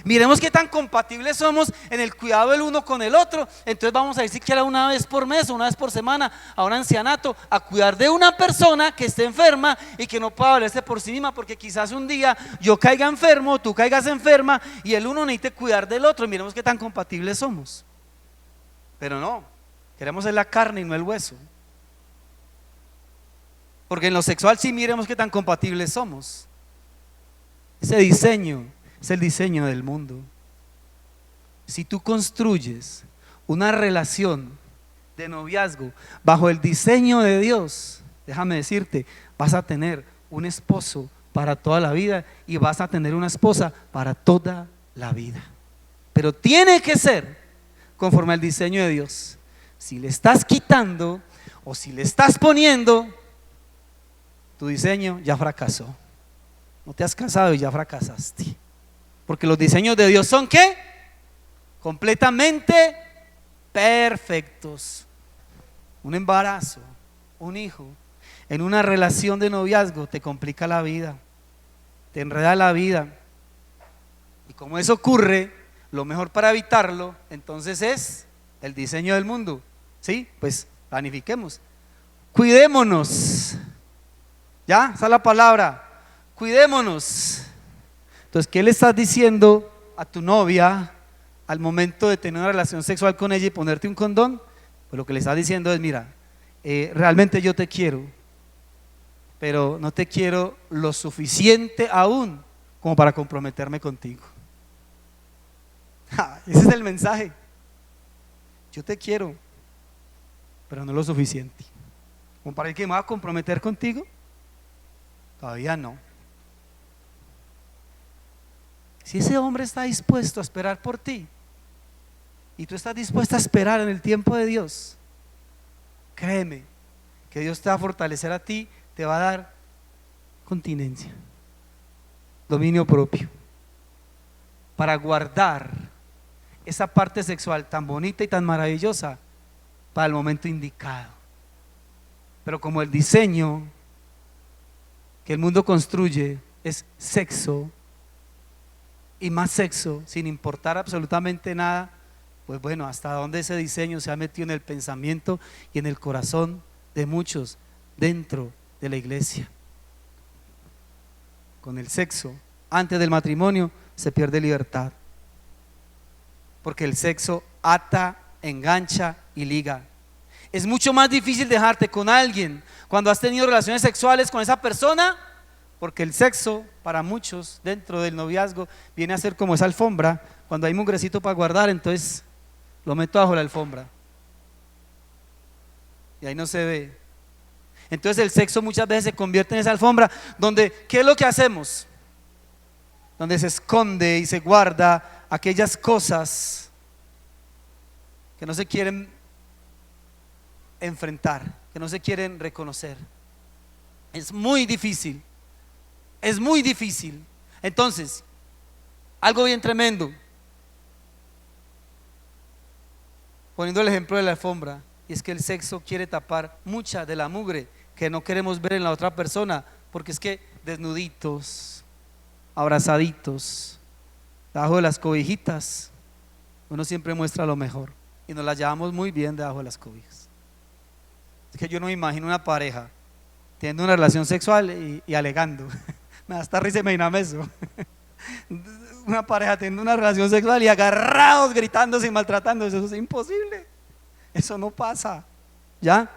Miremos qué tan compatibles somos en el cuidado del uno con el otro. Entonces vamos a ir siquiera una vez por mes o una vez por semana a un ancianato a cuidar de una persona que esté enferma y que no pueda valerse por sí misma, porque quizás un día yo caiga enfermo, tú caigas enferma y el uno necesite cuidar del otro. Miremos qué tan compatibles somos. Pero no, queremos es la carne y no el hueso. Porque en lo sexual sí miremos qué tan compatibles somos. Ese diseño es el diseño del mundo. Si tú construyes una relación de noviazgo bajo el diseño de Dios, déjame decirte, vas a tener un esposo para toda la vida y vas a tener una esposa para toda la vida. Pero tiene que ser conforme al diseño de Dios. Si le estás quitando o si le estás poniendo, tu diseño ya fracasó. No te has casado y ya fracasaste. Porque los diseños de Dios son ¿qué? Completamente perfectos. Un embarazo, un hijo, en una relación de noviazgo te complica la vida, te enreda la vida. Y como eso ocurre, lo mejor para evitarlo, entonces es el diseño del mundo. ¿Sí? Pues planifiquemos. Cuidémonos. ¿Ya? Esa es la palabra. Cuidémonos. Entonces, ¿qué le estás diciendo a tu novia al momento de tener una relación sexual con ella y ponerte un condón? Pues lo que le estás diciendo es, mira, realmente yo te quiero, pero no te quiero lo suficiente aún como para comprometerme contigo. Ese es el mensaje. Yo te quiero, pero no lo suficiente como para que me va a comprometer contigo. Todavía no. Si ese hombre está dispuesto a esperar por ti y tú estás dispuesta a esperar en el tiempo de Dios, créeme que Dios te va a fortalecer a ti, te va a dar continencia, dominio propio, para guardar esa parte sexual tan bonita y tan maravillosa para el momento indicado. Pero como el diseño que el mundo construye es sexo y más sexo, sin importar absolutamente nada, pues bueno, hasta dónde ese diseño se ha metido en el pensamiento y en el corazón de muchos dentro de la iglesia. Con el sexo antes del matrimonio se pierde libertad, porque el sexo ata, engancha y liga. Es mucho más difícil dejarte con alguien cuando has tenido relaciones sexuales con esa persona, porque el sexo para muchos dentro del noviazgo viene a ser como esa alfombra. Cuando hay mugrecito para guardar, entonces lo meto bajo la alfombra y ahí no se ve. Entonces el sexo muchas veces se convierte en esa alfombra donde, ¿qué es lo que hacemos? Donde se esconde y se guarda aquellas cosas que no se quieren enfrentar, que no se quieren reconocer. Es muy difícil. Es muy difícil. Entonces, algo bien tremendo. poniendo el ejemplo de la alfombra, y es que el sexo quiere tapar mucha de la mugre que no queremos ver en la otra persona, porque es que desnuditos, abrazaditos, debajo de las cobijitas, uno siempre muestra lo mejor y nos la llevamos muy bien debajo de las cobijas. Es que yo no me imagino una pareja teniendo una relación sexual y alegando. Me da hasta risa imaginarme eso. Una pareja teniendo una relación sexual y agarrados, gritándose y maltratándose. Eso es imposible. Eso no pasa. ¿Ya?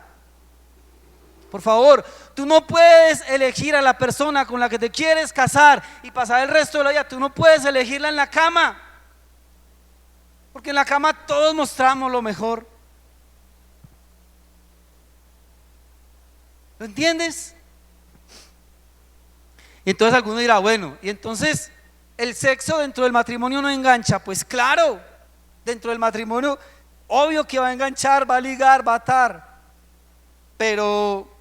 Por favor, tú no puedes elegir a la persona con la que te quieres casar y pasar el resto de la vida. Tú no puedes elegirla en la cama, porque en la cama todos mostramos lo mejor. ¿Lo entiendes? Y entonces alguno dirá, bueno, y entonces el sexo dentro del matrimonio no engancha. Pues claro, dentro del matrimonio obvio que va a enganchar, va a ligar, va a atar, pero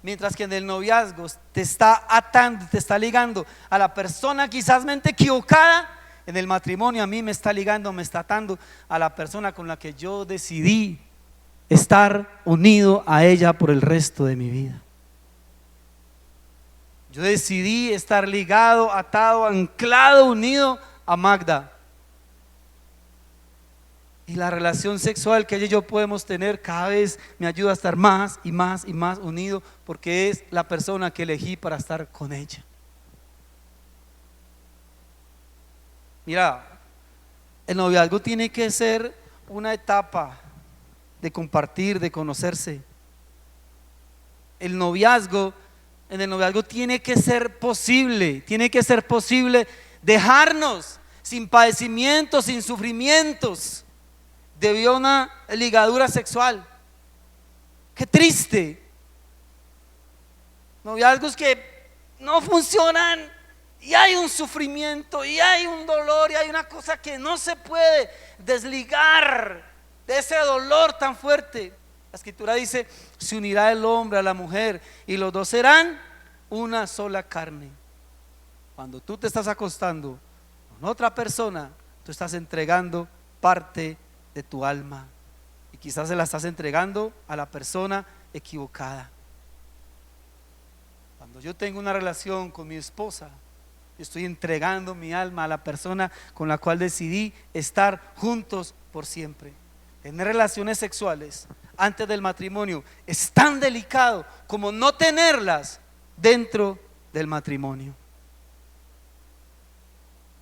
mientras que en el noviazgo te está atando, te está ligando a la persona quizás mente equivocada, en el matrimonio a mí me está ligando, me está atando a la persona con la que yo decidí estar unido a ella por el resto de mi vida. Yo decidí estar ligado, atado, anclado, unido a Magda. Y la relación sexual que ella y yo podemos tener cada vez me ayuda a estar más y más y más unido, porque es la persona que elegí para estar con ella. Mira, el noviazgo tiene que ser una etapa de compartir, de conocerse. En el noviazgo tiene que ser posible dejarnos sin padecimientos, sin sufrimientos, debido a una ligadura sexual. Qué triste. Noviazgos que no funcionan y hay un sufrimiento y hay un dolor y hay una cosa que no se puede desligar de ese dolor tan fuerte. La escritura dice: se unirá el hombre a la mujer y los dos serán una sola carne. Cuando tú te estás acostando con otra persona, tú estás entregando parte de tu alma y quizás se la estás entregando a la persona equivocada. Cuando yo tengo una relación con mi esposa, yo estoy entregando mi alma a la persona con la cual decidí estar juntos por siempre. Tener relaciones sexuales antes del matrimonio es tan delicado como no tenerlas dentro del matrimonio.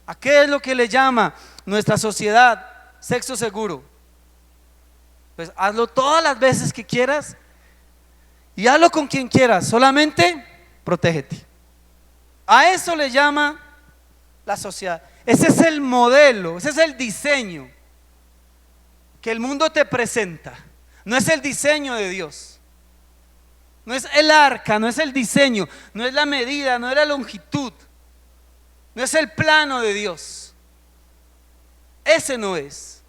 ¿A qué es lo que le llama nuestra sociedad sexo seguro? Pues hazlo todas las veces que quieras y hazlo con quien quieras, solamente protégete. A eso le llama la sociedad. Ese es el modelo, ese es el diseño que el mundo te presenta. No es el diseño de Dios, no es el arca, no es el diseño, no es la medida, no es la longitud, no es el plano de Dios. Ese no es.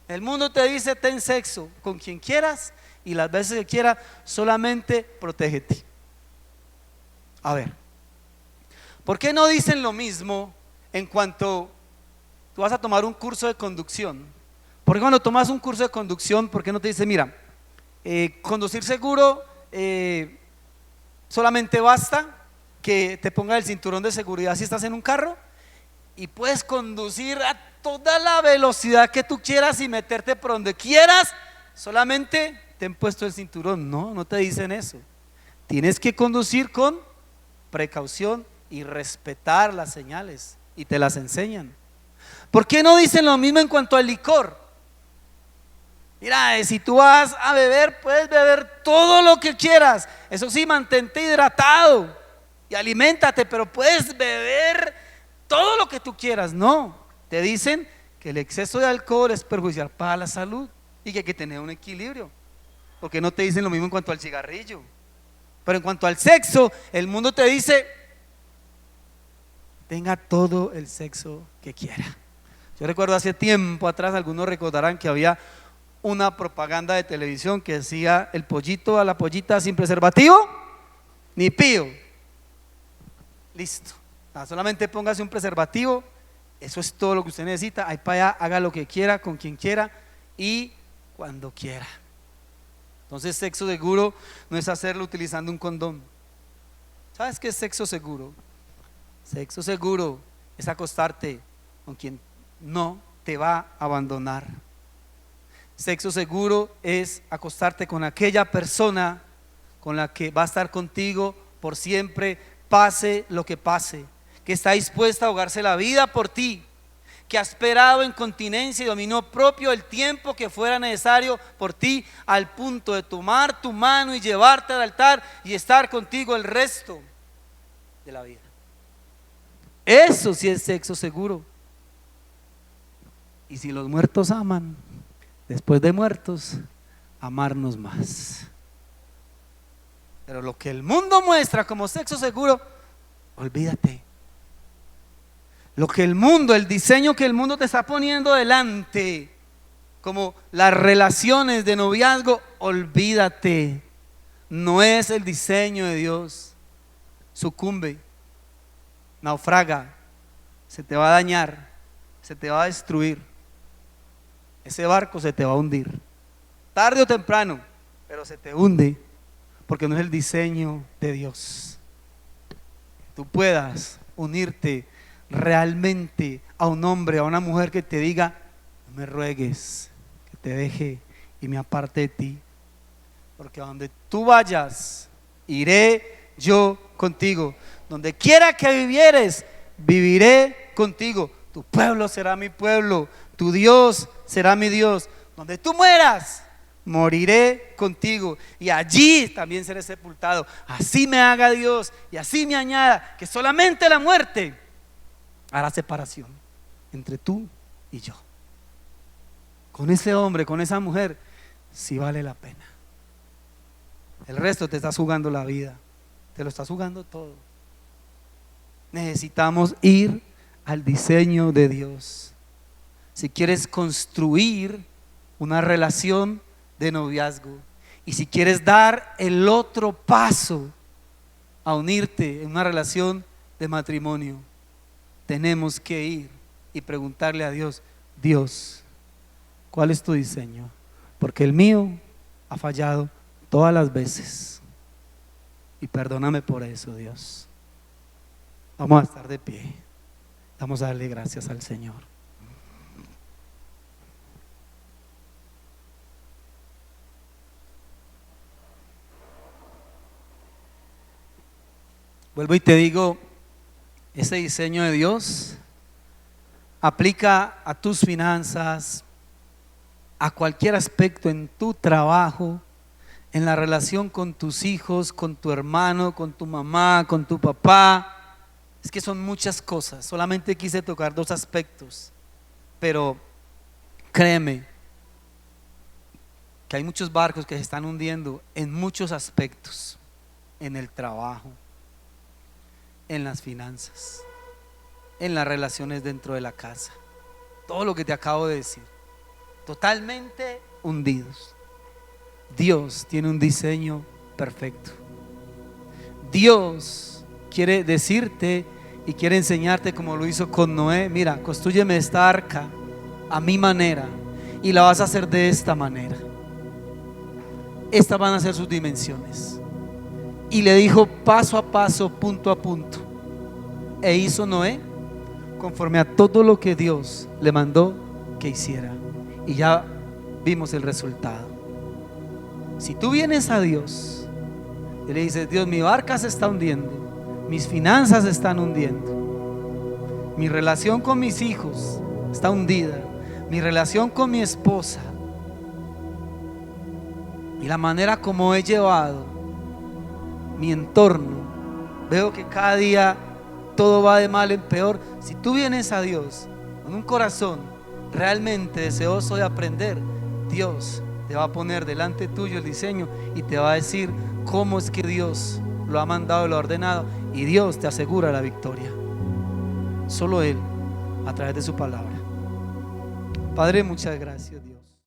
El mundo te dice: ten sexo con quien quieras y las veces que quieras, solamente protégete. A ver, ¿por qué no dicen lo mismo en cuanto tú vas a tomar un curso de conducción? Porque cuando tomas un curso de conducción, ¿por qué no te dicen: mira, conducir seguro, solamente basta que te pongas el cinturón de seguridad si estás en un carro y puedes conducir a toda la velocidad que tú quieras y meterte por donde quieras, solamente ten puesto el cinturón? No, no te dicen eso. Tienes que conducir con precaución y respetar las señales, y te las enseñan. ¿Por qué no dicen lo mismo en cuanto al licor? Mira, si tú vas a beber, puedes beber todo lo que quieras, eso sí, mantente hidratado y aliméntate, pero puedes beber todo lo que tú quieras. No, te dicen que el exceso de alcohol es perjudicial para la salud y que hay que tener un equilibrio. Porque no te dicen lo mismo en cuanto al cigarrillo. Pero en cuanto al sexo, el mundo te dice: tenga todo el sexo que quiera. Yo recuerdo hace tiempo atrás, algunos recordarán que había una propaganda de televisión que decía: el pollito a la pollita sin preservativo ni pío. Listo, solamente póngase un preservativo Eso es todo lo que usted necesita. Ahí para allá, haga lo que quiera, con quien quiera y cuando quiera. Entonces, sexo seguro no es hacerlo utilizando un condón. ¿Sabes qué es sexo seguro? Sexo seguro es acostarte con quien no te va a abandonar. Sexo seguro es acostarte con aquella persona con la que va a estar contigo por siempre, pase lo que pase, que está dispuesta a ahogarse la vida por ti, que ha esperado en continencia y dominio propio el tiempo que fuera necesario por ti, al punto de tomar tu mano y llevarte al altar y estar contigo el resto de la vida. Eso sí es sexo seguro. Y si los muertos aman, después de muertos, amarnos más. Pero lo que el mundo muestra como sexo seguro, olvídate. Lo que el mundo, el diseño que el mundo te está poniendo delante, como las relaciones de noviazgo, olvídate. No es el diseño de Dios. Sucumbe, naufraga, se te va a dañar, se te va a destruir. Ese barco se te va a hundir, tarde o temprano, pero se te hunde, porque no es el diseño de Dios. Tú puedas unirte realmente a un hombre, a una mujer que te diga: no me ruegues que te deje y me aparte de ti, porque a donde tú vayas, iré yo contigo. Donde quiera que vivieres, viviré contigo. Tu pueblo será mi pueblo, tu Dios será mi Dios. Donde tú mueras, moriré contigo, y allí también seré sepultado. Así me haga Dios y así me añada, que solamente la muerte hará separación entre tú y yo. Con ese hombre, con esa mujer, sí vale la pena. El resto te estás jugando la vida, te lo estás jugando todo. Necesitamos ir al diseño de Dios. Si quieres construir una relación de noviazgo y si quieres dar el otro paso a unirte en una relación de matrimonio, tenemos que ir y preguntarle a Dios: Dios, ¿cuál es tu diseño? Porque el mío ha fallado todas las veces, y perdóname por eso, Dios. Vamos a estar de pie, vamos a darle gracias al Señor. Vuelvo y te digo, ese diseño de Dios aplica a tus finanzas, a cualquier aspecto en tu trabajo, en la relación con tus hijos, con tu hermano, con tu mamá, con tu papá. Es que son muchas cosas, solamente quise tocar 2 aspectos, pero créeme que hay muchos barcos que se están hundiendo en muchos aspectos, en el trabajo, en las finanzas, en las relaciones dentro de la casa, todo lo que te acabo de decir, totalmente hundidos. Dios tiene un diseño perfecto. Dios quiere decirte y quiere enseñarte, como lo hizo con Noé: mira, constrúyeme esta arca a mi manera y la vas a hacer de esta manera. Estas van a ser sus dimensiones. Y le dijo paso a paso, punto a punto. E hizo Noé conforme a todo lo que Dios le mandó que hiciera. Y ya vimos el resultado. Si tú vienes a Dios y le dices: Dios, mi barca se está hundiendo, mis finanzas se están hundiendo, mi relación con mis hijos está hundida, mi relación con mi esposa y la manera como he llevado mi entorno, veo que cada día todo va de mal en peor. Si tú vienes a Dios con un corazón realmente deseoso de aprender, Dios te va a poner delante tuyo el diseño y te va a decir cómo es que Dios lo ha mandado y lo ha ordenado, y Dios te asegura la victoria. Solo Él, a través de su palabra. Padre, muchas gracias, Dios.